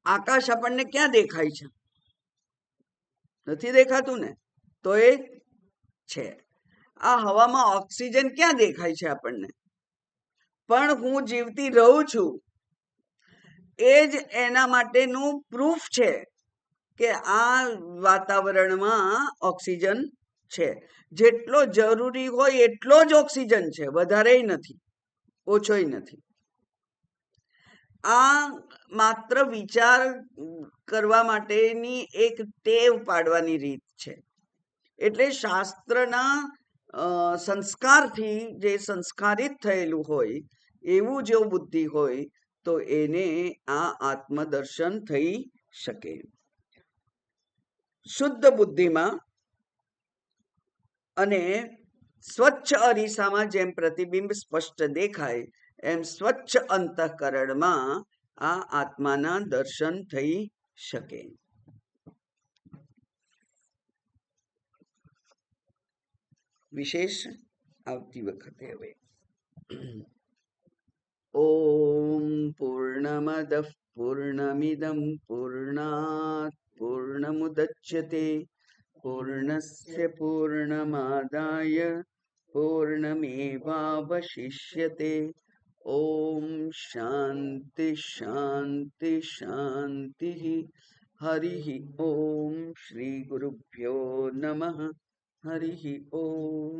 આકાશ આપણને ક્યાં દેખાય છે? નથી દેખાતું ને, તો એ છે. આ હવામાં ઓક્સિજન ક્યાં દેખાય છે આપણને? પણ હું જીવતી રહું છું, એ જ એના માટેનું પ્રૂફ છે કે આ વાતાવરણમાં ઓક્સિજન છે. જેટલો જરૂરી હોય એટલો જ ઓક્સિજન છે, વધારે નથી, ઓછોય નથી. આ માત્ર વિચાર કરવા માટેની એક ટેવ પાડવાની રીત છે. એટલે શાસ્ત્રના સંસ્કારથી જે સંસ્કારિત થયેલું હોય એવું જો બુદ્ધિ હોય તો એને આ આત્મદર્શન થઈ શકે. શુદ્ધ બુદ્ધિમાં અને સ્વચ્છ અરીસામાં જેમ પ્રતિબિંબ સ્પષ્ટ દેખાય, એમ સ્વચ્છ અંતઃકરણમાં આ આત્માના દર્શન થઈ શકે. વિશેષ આવતી વખતે. હવે ઓમ પૂર્ણમદ પૂર્ણમિદમ પૂર્ણાત પૂર્ણમુદચ્યતે પૂર્ણસ્ય પૂર્ણમાદાય પૂર્ણમેવાવશિષ્યતે. ઓમ શાંતિ શાંતિ શાંતિ. હરિ ઓમ. શ્રી ગુરુભ્યો નમઃ. હરિ ઓમ.